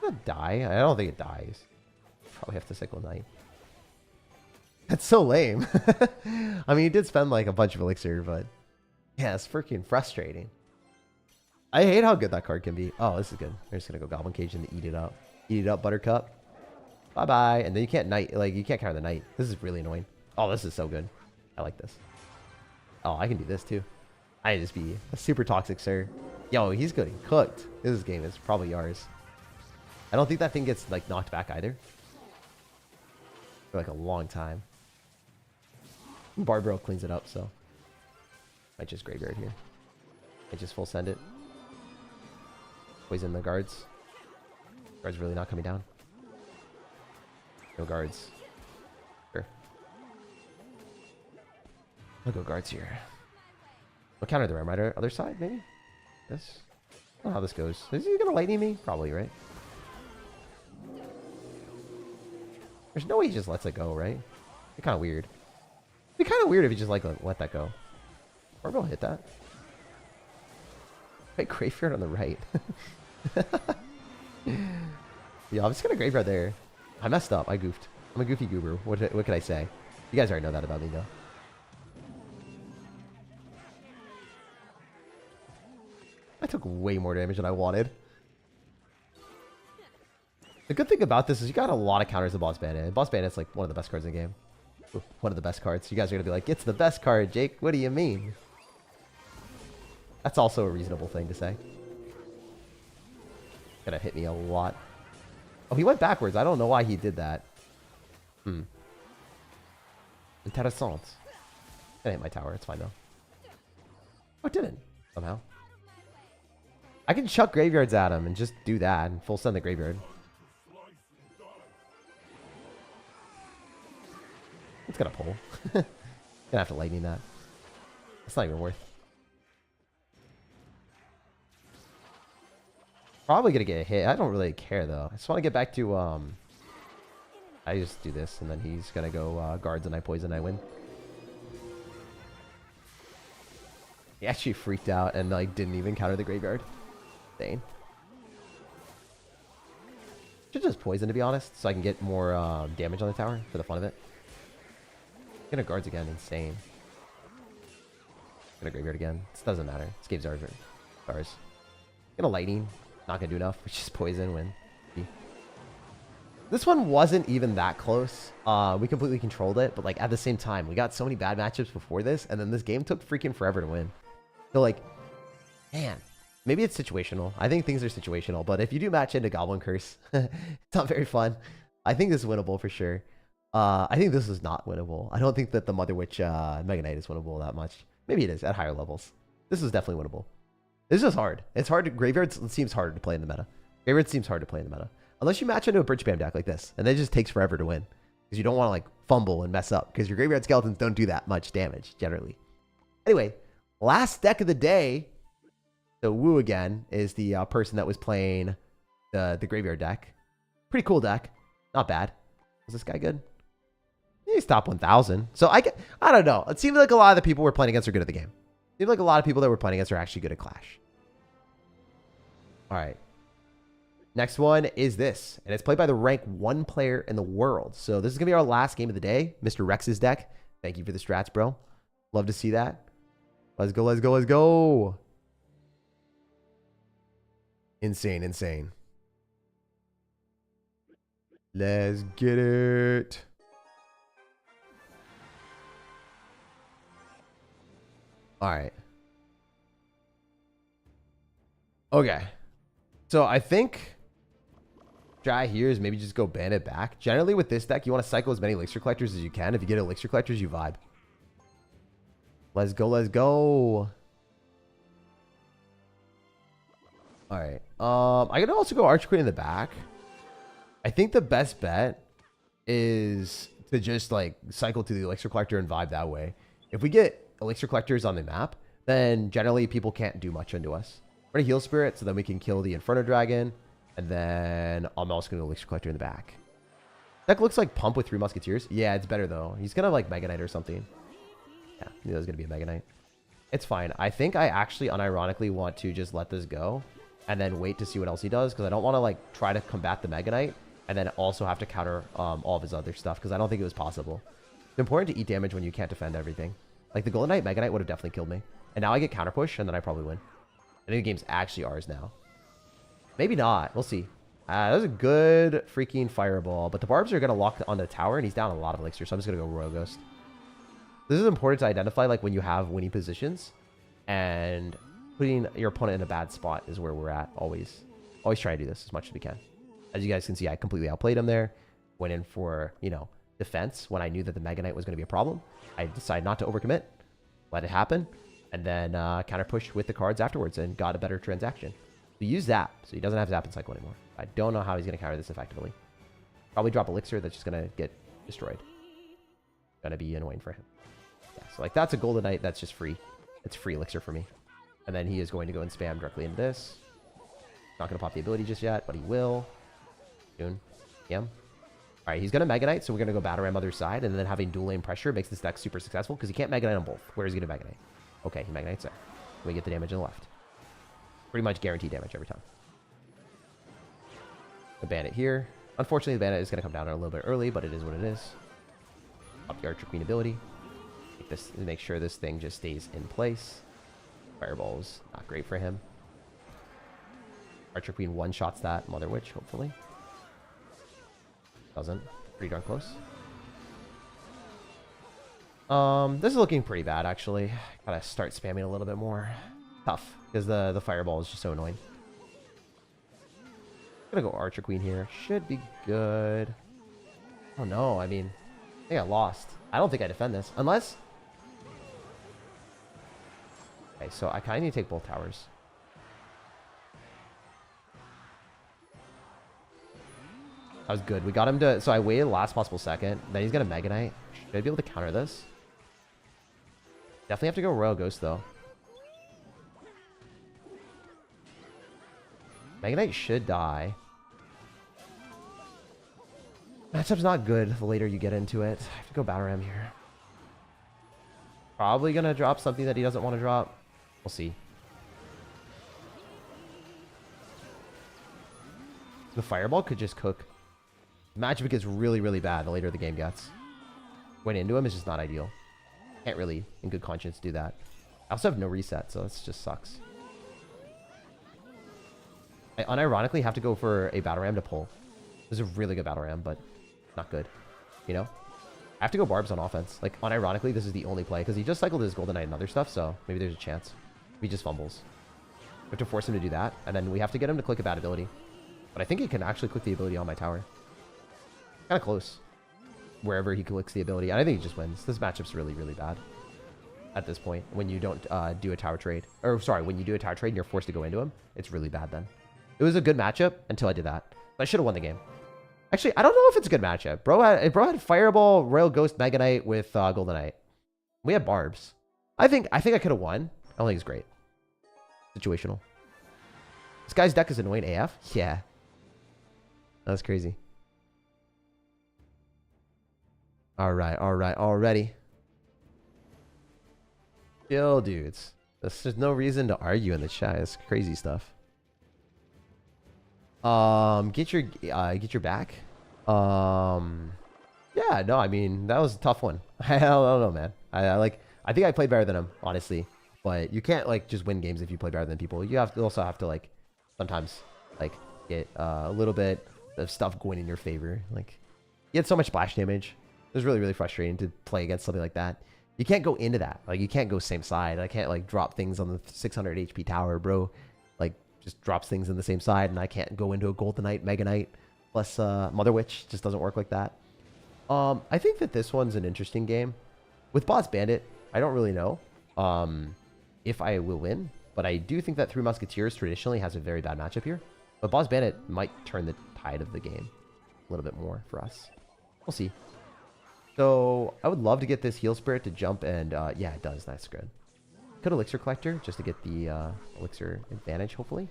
Does it die? I don't think it dies. Probably have to cycle Knight. That's so lame. I mean, he did spend like a bunch of elixir, but yeah, it's freaking frustrating. I hate how good that card can be. Oh, this is good. We're just gonna go Goblin Cage and eat it up. Eat it up, Buttercup. Bye-bye. And then you can't Knight, like, you can't counter the Knight. This is really annoying. Oh, this is so good. I like this. Oh, I can do this too. I just be a super toxic, sir. Yo, he's getting cooked. This game is probably ours. I don't think that thing gets, like, knocked back either. For, like, a long time. Barbaro cleans it up, so. Might just graveyard here. I just full send it. Poison the guards. Guards really not coming down. No guards. Sure. I'll go guards here. I'll counter the Rare Miter. Other side, maybe? This? I don't know how this goes. Is he gonna lightning me? Probably, right? There's no way he just lets it go, right? It's kind of weird. It'd be kind of weird if you just like let that go. Orbital hit that. Wait, graveyard on the right. Yeah, I'm just gonna graveyard there. I messed up. I goofed. I'm a goofy goober. What can I say? You guys already know that about me, though. I took way more damage than I wanted. The good thing about this is you got a lot of counters to Boss Bandit. Boss Bandit's like one of the best cards in the game. One of the best cards. You guys are going to be like, it's the best card, Jake. What do you mean? That's also a reasonable thing to say. Gonna hit me a lot. Oh, he went backwards. I don't know why he did that. Interessant. That hit my tower. It's fine, though. Oh, it didn't. Somehow. I can chuck graveyards at him and just do that and full send the graveyard. It's gonna pull. Gonna have to lightning that. It's not even worth. Probably gonna get a hit. I don't really care though. I just want to get back to I just do this and then he's gonna go guards and I poison. I win. He actually freaked out and like didn't even counter the graveyard. Insane. Should just poison to be honest, so I can get more damage on the tower for the fun of it. Gonna guards again, insane. Gonna graveyard again. This doesn't matter. This game's ours. Gonna lightning. Not gonna do enough. Which is poison. Win. This one wasn't even that close. We completely controlled it, but like at the same time, we got so many bad matchups before this, and then this game took freaking forever to win. So like, man, maybe it's situational. I think things are situational, but if you do match into Goblin Curse, it's not very fun. I think this is winnable for sure. I think this is not winnable. I don't think that the Mother Witch Mega Knight is winnable that much. Maybe it is at higher levels. This is definitely winnable. This is hard. It's hard to... Graveyards seems harder to play in the meta. Graveyard seems hard to play in the meta. Unless you match into a Bridge Spam deck like this. And it just takes forever to win. Because you don't want to like fumble and mess up. Because your Graveyard Skeletons don't do that much damage, generally. Anyway, last deck of the day. So Wu again is the person that was playing the Graveyard deck. Pretty cool deck. Not bad. Was this guy good? He's top 1,000. So I don't know. It seemed like a lot of the people we're playing against are good at the game. It seemed like a lot of people that we're playing against are actually good at Clash. All right. Next one is this. And it's played by the rank 1 player in the world. So this is going to be our last game of the day. Mr. Rex's deck. Thank you for the strats, bro. Love to see that. Let's go, let's go, let's go. Insane, insane. Let's get it. All right. Okay. So I think try here is maybe just go Bandit back. Generally with this deck, you want to cycle as many Elixir Collectors as you can. If you get Elixir Collectors, you vibe. Let's go, let's go. All right. I could also go Arch Queen in the back. I think the best bet is to just like cycle to the Elixir Collector and vibe that way. If we get Elixir Collectors on the map, then generally people can't do much into us. We're gonna Heal Spirit, so then we can kill the Inferno Dragon, and then I'm also gonna Elixir Collector in the back. Deck looks like Pump with 3 Musketeers. Yeah, it's better though. He's gonna like Mega Knight or something. Yeah, I knew that was gonna be a Mega Knight. It's fine. I think I actually unironically want to just let this go, and then wait to see what else he does, because I don't want to like try to combat the Mega Knight, and then also have to counter all of his other stuff, because I don't think it was possible. It's important to eat damage when you can't defend everything. Like the Golden Knight, Mega Knight would have definitely killed me. And now I get counter push, and then I probably win. I think the game's actually ours now. Maybe not. We'll see. That was a good freaking fireball. But the barbs are going to lock on the tower, and he's down a lot of elixir, so I'm just going to go Royal Ghost. This is important to identify, like, when you have winning positions. And putting your opponent in a bad spot is where we're at, always. Always try to do this as much as we can. As you guys can see, I completely outplayed him there. Went in for, you know, defense when I knew that the Mega Knight was going to be a problem. I decided not to overcommit. Let it happen. And then counter pushed with the cards afterwards and got a better transaction. So use that, so he doesn't have Zap and Cycle anymore. I don't know how he's going to counter this effectively. Probably drop Elixir that's just going to get destroyed. Going to be annoying for him. Yeah, so like that's a Golden Knight that's just free. It's free Elixir for me. And then he is going to go and spam directly into this. Not going to pop the ability just yet, but he will. Soon. Yum. All right, he's going to Mega Knight, so we're going to go Battle Ram other side, and then having dual lane pressure makes this deck super successful because he can't Mega Knight on both. Where is he going to Mega Knight? Okay, he Mega Knights there. We get the damage on the left. Pretty much guaranteed damage every time. The Bandit here. Unfortunately, the Bandit is going to come down a little bit early, but it is what it is. Up the Archer Queen ability. Make sure this thing just stays in place. Fireball's not great for him. Archer Queen one-shots that Mother Witch, hopefully. Doesn't. Pretty darn close. This is looking pretty bad, actually. Gotta start spamming a little bit more. Tough, because the fireball is just so annoying. Gonna go Archer Queen here. Should be good. Oh no, I mean, I think I lost. I don't think I defend this. Unless... Okay, so I kind of need to take both towers. That was good. We got him to... So I waited the last possible second. Then he's going to Mega Knight. Should I be able to counter this? Definitely have to go Royal Ghost, though. Mega Knight should die. Matchup's not good the later you get into it. I have to go Battle Ram here. Probably going to drop something that he doesn't want to drop. We'll see. The Fireball could just cook. Matchup gets really, really bad the later the game gets. Going into him is just not ideal. Can't really, in good conscience, do that. I also have no reset, so this just sucks. I unironically have to go for a Battle Ram to pull. This is a really good Battle Ram, but not good. You know? I have to go Barbs on offense. Like, unironically, this is the only play, because he just cycled his Golden Knight and other stuff, so maybe there's a chance. He just fumbles. We have to force him to do that, and then we have to get him to click a bad ability. But I think he can actually click the ability on my tower. Kind of close. Wherever he clicks the ability. And I think he just wins. This matchup's really, really bad. At this point. When you don't do a tower trade. Or, sorry, when you do a tower trade and you're forced to go into him. It's really bad then. It was a good matchup until I did that. But I should have won the game. Actually, I don't know if it's a good matchup. Bro had Fireball, Royal Ghost, Mega Knight with Golden Knight. We had Barbs. I think I could have won. I don't think it's great. Situational. This guy's deck is annoying AF. Yeah. That's crazy. Alright, already. Chill, dudes. There's no reason to argue in the chat. It's crazy stuff. Get your back. Yeah, no, I mean, that was a tough one. I don't know, man. I think I played better than him, honestly. But you can't, like, just win games if you play better than people. You also have to, like, sometimes, like, get a little bit of stuff going in your favor. Like, you had so much splash damage. It was really, really frustrating to play against something like that. You can't go into that. Like, you can't go same side. I can't, like, drop things on the 600 HP tower, bro. Like, just drops things in the same side, and I can't go into a Golden Knight, Mega Knight, plus Mother Witch. Just doesn't work like that. I think that this one's an interesting game. With Boss Bandit, I don't really know if I will win, but I do think that Three Musketeers traditionally has a very bad matchup here. But Boss Bandit might turn the tide of the game a little bit more for us. We'll see. So I would love to get this Heal Spirit to jump, and yeah, it does. That's good. Could Elixir Collector just to get the Elixir advantage, hopefully.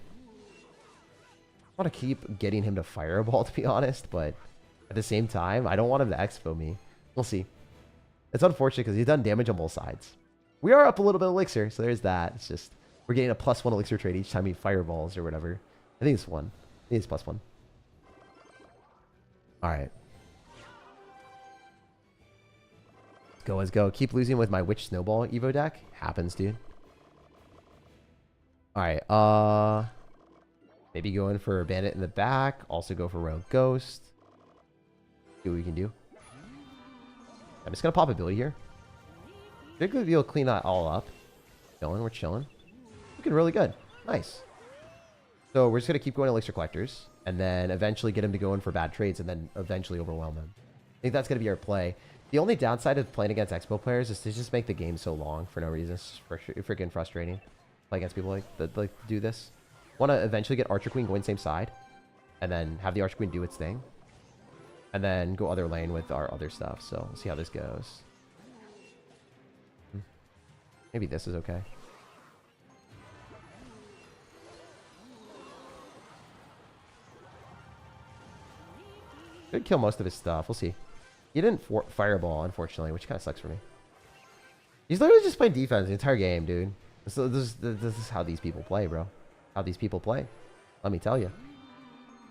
I want to keep getting him to Fireball, to be honest, but at the same time, I don't want him to Expo me. We'll see. It's unfortunate because he's done damage on both sides. We are up a little bit of Elixir, so there's that. It's just, we're getting a +1 Elixir trade each time he Fireballs or whatever. I think it's 1. I think it's +1. Alright. Let's go. Keep losing with my Witch Snowball Evo deck. Happens, dude. Alright, maybe go in for a Bandit in the back. Also go for Royal Ghost. See what we can do. I'm just gonna pop ability here. Should be able to clean that all up. We're chilling. Looking really good. Nice. So we're just gonna keep going Elixir Collectors, and then eventually get him to go in for bad trades, and then eventually overwhelm him. I think that's gonna be our play. The only downside of playing against Expo players is to just make the game so long for no reason. It's freaking frustrating. Play against people like do this. Want to eventually get Archer Queen going same side, and then have the Archer Queen do its thing, and then go other lane with our other stuff. So we'll see how this goes. Maybe this is okay. Should kill most of his stuff. We'll see. He didn't fireball, unfortunately, which kind of sucks for me. He's literally just playing defense the entire game, dude. So this is how these people play, bro. How these people play. Let me tell you.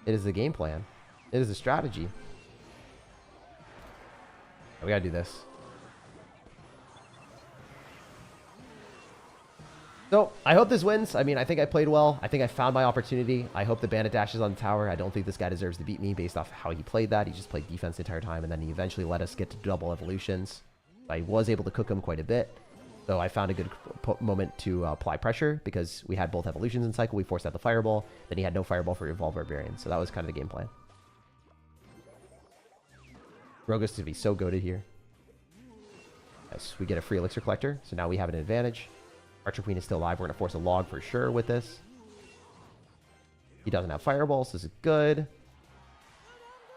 It is the game plan. It is a strategy. We gotta do this. So, I hope this wins. I mean, I think I played well. I think I found my opportunity. I hope the bandit dashes on the tower. I don't think this guy deserves to beat me based off how he played that. He just played defense the entire time, and then he eventually let us get to double evolutions. I was able to cook him quite a bit. So I found a good moment to apply pressure because we had both evolutions in cycle. We forced out the fireball. Then he had no fireball for Evolve Barbarian. So that was kind of the game plan. Rogue's to be so goated here. Yes, we get a free elixir collector. So now we have an advantage. Archer Queen is still alive. We're going to force a log for sure with this. He doesn't have fireballs. This is good.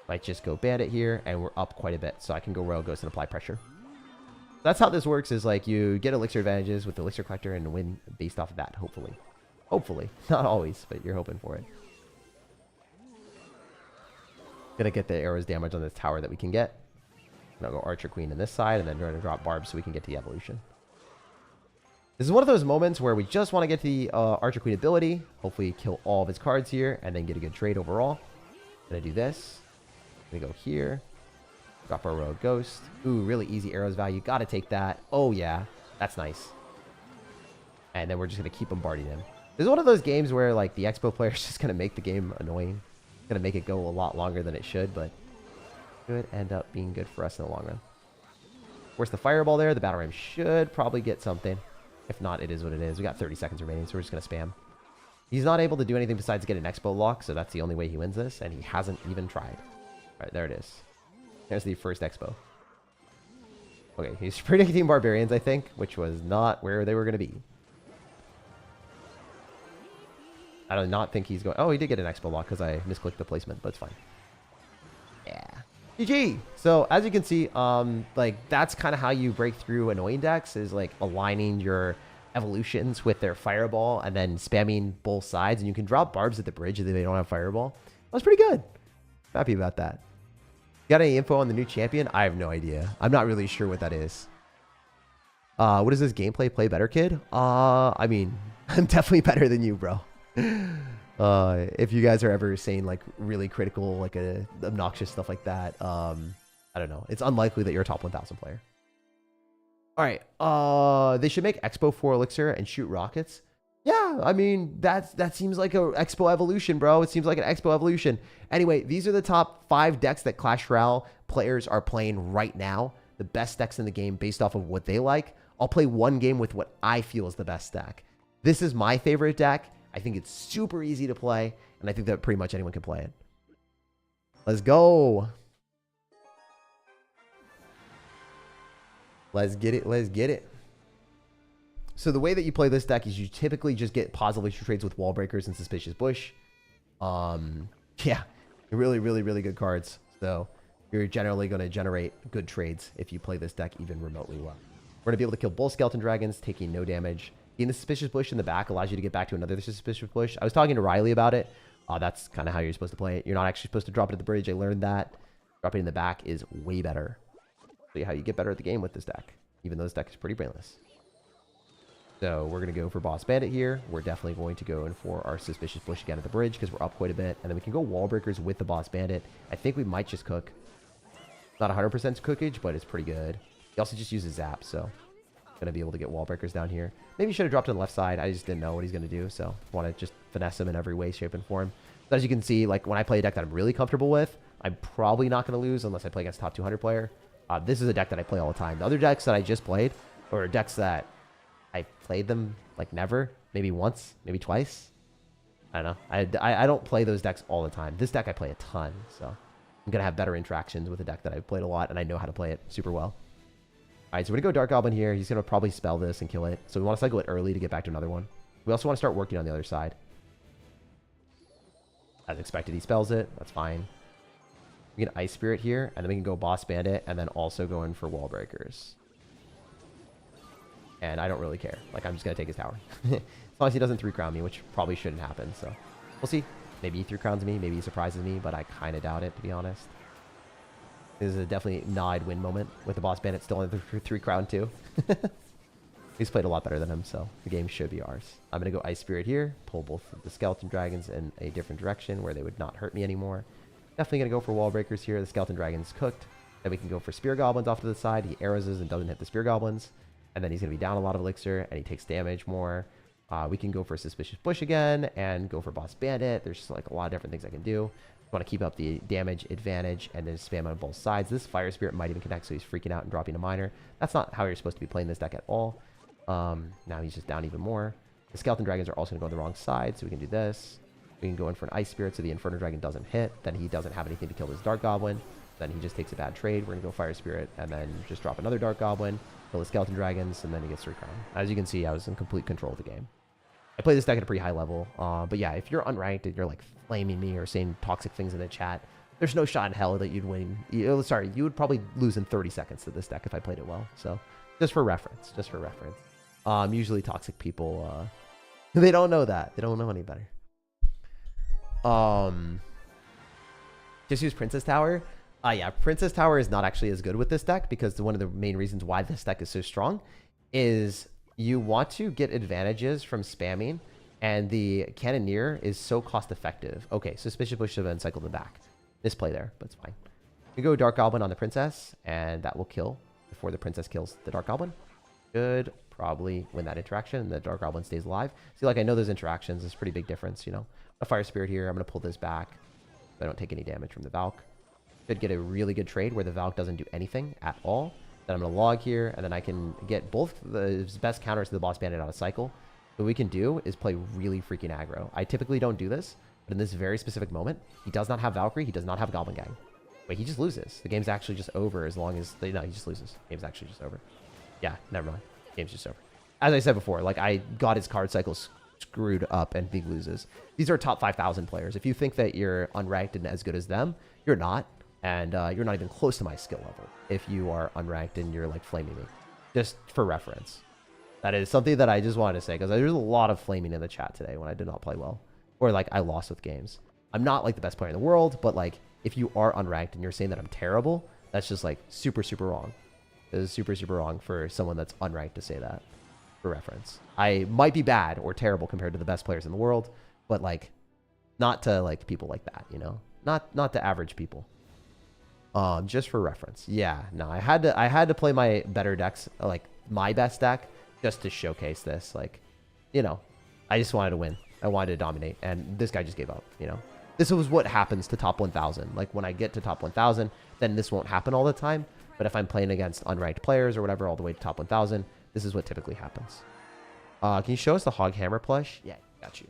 Might just go bandit here. And we're up quite a bit. So I can go Royal Ghost and apply pressure. That's how this works, is like you get elixir advantages with the elixir collector and win based off of that, hopefully. Hopefully. Not always, but you're hoping for it. Gonna get the arrows damage on this tower that we can get. I'll go Archer Queen on this side, and then we're gonna drop barbs so we can get to the evolution. This is one of those moments where we just want to get the Archer Queen ability. Hopefully kill all of his cards here, and then get a good trade overall. Gonna do this. Gonna go here. Drop our Royal Ghost. Ooh, really easy arrows value. Gotta take that. Oh, yeah. That's nice. And then we're just gonna keep bombarding him. This is one of those games where, like, the Expo player is just gonna make the game annoying. Gonna make it go a lot longer than it should, but could end up being good for us in the long run. Where's the fireball there? The battle ram should probably get something. If not, it is what it is. We got 30 seconds remaining, so we're just gonna spam. He's not able to do anything besides get an Expo lock, so that's the only way he wins this, and he hasn't even tried. All right, there it is. There's the first Expo. Okay, he's predicting barbarians, I think, which was not where they were going to be. I do not think he's going... Oh, he did get an Expo lock because I misclicked the placement, but it's fine. Yeah. GG! So, as you can see, like, that's kind of how you break through annoying decks, is, like, aligning your evolutions with their fireball and then spamming both sides, and you can drop barbs at the bridge if they don't have fireball. That was pretty good. Happy about that. Got any info on the new champion? I have no idea. I'm not really sure what that is. What is this gameplay? Play better, kid? I mean, I'm definitely better than you, bro. If you guys are ever saying like really critical, like obnoxious stuff like that, I don't know. It's unlikely that you're a top 1,000 player. All right. They should make Expo 4 Elixir and shoot rockets. Yeah, I mean, that seems like an Expo evolution, bro. It seems like an Expo evolution. Anyway, these are the top 5 decks that Clash Royale players are playing right now. The best decks in the game based off of what they like. I'll play one game with what I feel is the best deck. This is my favorite deck. I think it's super easy to play, and I think that pretty much anyone can play it. Let's go. Let's get it. Let's get it. So the way that you play this deck is you typically just get positive elixir trades with Wall Breakers and Suspicious Bush. Yeah, really, really, really good cards. So you're generally going to generate good trades if you play this deck even remotely well. We're going to be able to kill both Skeleton Dragons, taking no damage. Getting the Suspicious Bush in the back allows you to get back to another Suspicious Bush. I was talking to Riley about it. That's kind of how you're supposed to play it. You're not actually supposed to drop it at the bridge. I learned that. Dropping it in the back is way better. Show you how you get better at the game with this deck, even though this deck is pretty brainless. So we're going to go for Boss Bandit here. We're definitely going to go in for our Suspicious Bush again at the bridge because we're up quite a bit. And then we can go Wall Breakers with the Boss Bandit. I think we might just cook. Not 100% cookage, but it's pretty good. He also just uses Zap, so going to be able to get Wall Breakers down here. Maybe should have dropped on the left side. I just didn't know what he's going to do, so want to just finesse him in every way, shape, and form. So as you can see, like when I play a deck that I'm really comfortable with, I'm probably not going to lose unless I play against a top 200 player. This is a deck that I play all the time. The other decks that I just played, or decks that I played them like never, maybe once, maybe twice. I don't know. I don't play those decks all the time. This deck I play a ton, so I'm going to have better interactions with a deck that I've played a lot, and I know how to play it super well. All right, so we're going to go Dark Goblin here. He's going to probably spell this and kill it. So we want to cycle it early to get back to another one. We also want to start working on the other side. As expected, he spells it. That's fine. We can Ice Spirit here, and then we can go Boss Bandit, and then also go in for Wall Breakers. And I don't really care. Like, I'm just going to take his tower. As long as he doesn't 3-crown me, which probably shouldn't happen. So we'll see. Maybe he 3-crowns me. Maybe he surprises me, but I kind of doubt it, to be honest. This is a definitely nod win moment with the boss bandit still in the 3 crown too. He's played a lot better than him, so the game should be ours. I'm going to go Ice Spirit here, pull both of the Skeleton Dragons in a different direction where they would not hurt me anymore. Definitely going to go for Wall Breakers here. The Skeleton Dragon's cooked. Then we can go for Spear Goblins off to the side. He arrows us and doesn't hit the Spear Goblins. And then he's going to be down a lot of Elixir, and he takes damage more. We can go for Suspicious Bush again and go for Boss Bandit. There's just like a lot of different things I can do. Want to keep up the damage advantage and then spam on both sides. This Fire Spirit might even connect, so he's freaking out and dropping a Minor. That's not how you're supposed to be playing this deck at all. Now he's just down even more. The Skeleton Dragons are also going to go on the wrong side, so we can do this. We can go in for an Ice Spirit so the Inferno Dragon doesn't hit. Then he doesn't have anything to kill this Dark Goblin. Then he just takes a bad trade. We're going to go Fire Spirit and then just drop another Dark Goblin, kill the Skeleton Dragons, and then he gets 3 crown. As you can see, I was in complete control of the game. I play this deck at a pretty high level, but yeah, if you're unranked and you're like flaming me or saying toxic things in the chat, there's no shot in hell that you'd win. You would probably lose in 30 seconds to this deck if I played it well. So just for reference, usually toxic people, they don't know that. They don't know any better. Just use Princess Tower. Yeah, Princess Tower is not actually as good with this deck because one of the main reasons why this deck is so strong is you want to get advantages from spamming, and the Cannoneer is so cost effective. Okay, Suspicious Bush should have been cycled in the back. Misplay there, but it's fine. We go Dark Goblin on the Princess, and that will kill before the Princess kills the Dark Goblin. Good. Probably win that interaction, and the Dark Goblin stays alive. See, like, I know those interactions. There's a pretty big difference, you know. A Fire Spirit here. I'm going to pull this back so I don't take any damage from the Valk. Should get a really good trade where the Valk doesn't do anything at all. Then I'm going to log here, and then I can get both the best counters to the Boss Bandit out of cycle. What we can do is play really freaking aggro. I typically don't do this, but in this very specific moment, he does not have Valkyrie. He does not have Goblin Gang. Wait, he just loses. The game's actually just over as long as... No, he just loses. The game's actually just over. Yeah, never mind. Game's just over. As I said before, like, I got his card cycle screwed up and he loses. These are top 5,000 players. If you think that you're unranked and as good as them, you're not. And you're not even close to my skill level if you are unranked and you're, like, flaming me. Just for reference. That is something that I just wanted to say, because there's a lot of flaming in the chat today when I did not play well. Or, like, I lost with games. I'm not, like, the best player in the world, but, like, if you are unranked and you're saying that I'm terrible, that's just, like, super, super wrong. It is super, super wrong for someone that's unranked to say that, for reference. I might be bad or terrible compared to the best players in the world, but, like, not to, like, people like that, you know? Not to average people. Just for reference. Yeah, no, I had to play my better decks, like, my best deck, just to showcase this. Like, you know, I just wanted to win. I wanted to dominate, and this guy just gave up, you know? This was what happens to top 1,000. Like, when I get to top 1,000, then this won't happen all the time. But if I'm playing against unranked players or whatever all the way to top 1,000, this is what typically happens. Can you show us the Hog Hammer plush? Yeah, got you.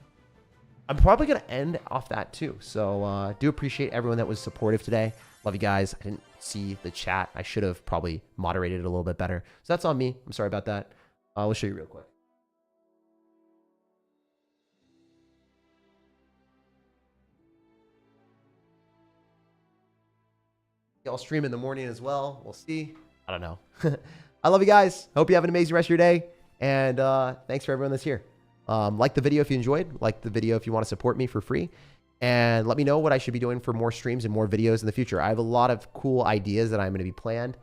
I'm probably going to end off that too. So do appreciate everyone that was supportive today. Love you guys. I didn't see the chat. I should have probably moderated it a little bit better. So that's on me. I'm sorry about that. We'll show you real quick. I'll stream in the morning as well. We'll see. I don't know. I love you guys. Hope you have an amazing rest of your day. And thanks for everyone that's here. Like the video if you enjoyed. Like the video if you want to support me for free. And let me know what I should be doing for more streams and more videos in the future. I have a lot of cool ideas that I'm going to be planned.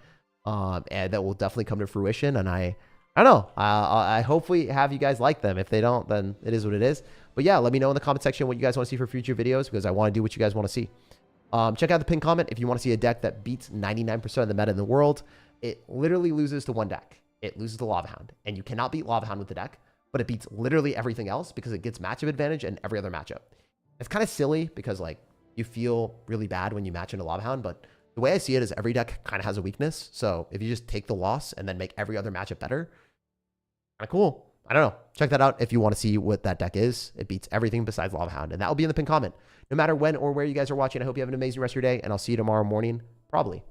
And that will definitely come to fruition. And I don't know. I hopefully have you guys like them. If they don't, then it is what it is. But yeah, let me know in the comment section what you guys want to see for future videos, because I want to do what you guys want to see. Check out the pinned comment if you want to see a deck that beats 99% of the meta in the world. It literally loses to one deck. It loses to Lava Hound. And you cannot beat Lava Hound with the deck, but it beats literally everything else because it gets matchup advantage in every other matchup. It's kind of silly because, like, you feel really bad when you match into Lava Hound, but the way I see it is every deck kind of has a weakness. So if you just take the loss and then make every other matchup better, kind of cool. I don't know. Check that out if you want to see what that deck is. It beats everything besides Lava Hound, and that will be in the pinned comment. No matter when or where you guys are watching, I hope you have an amazing rest of your day, and I'll see you tomorrow morning, probably.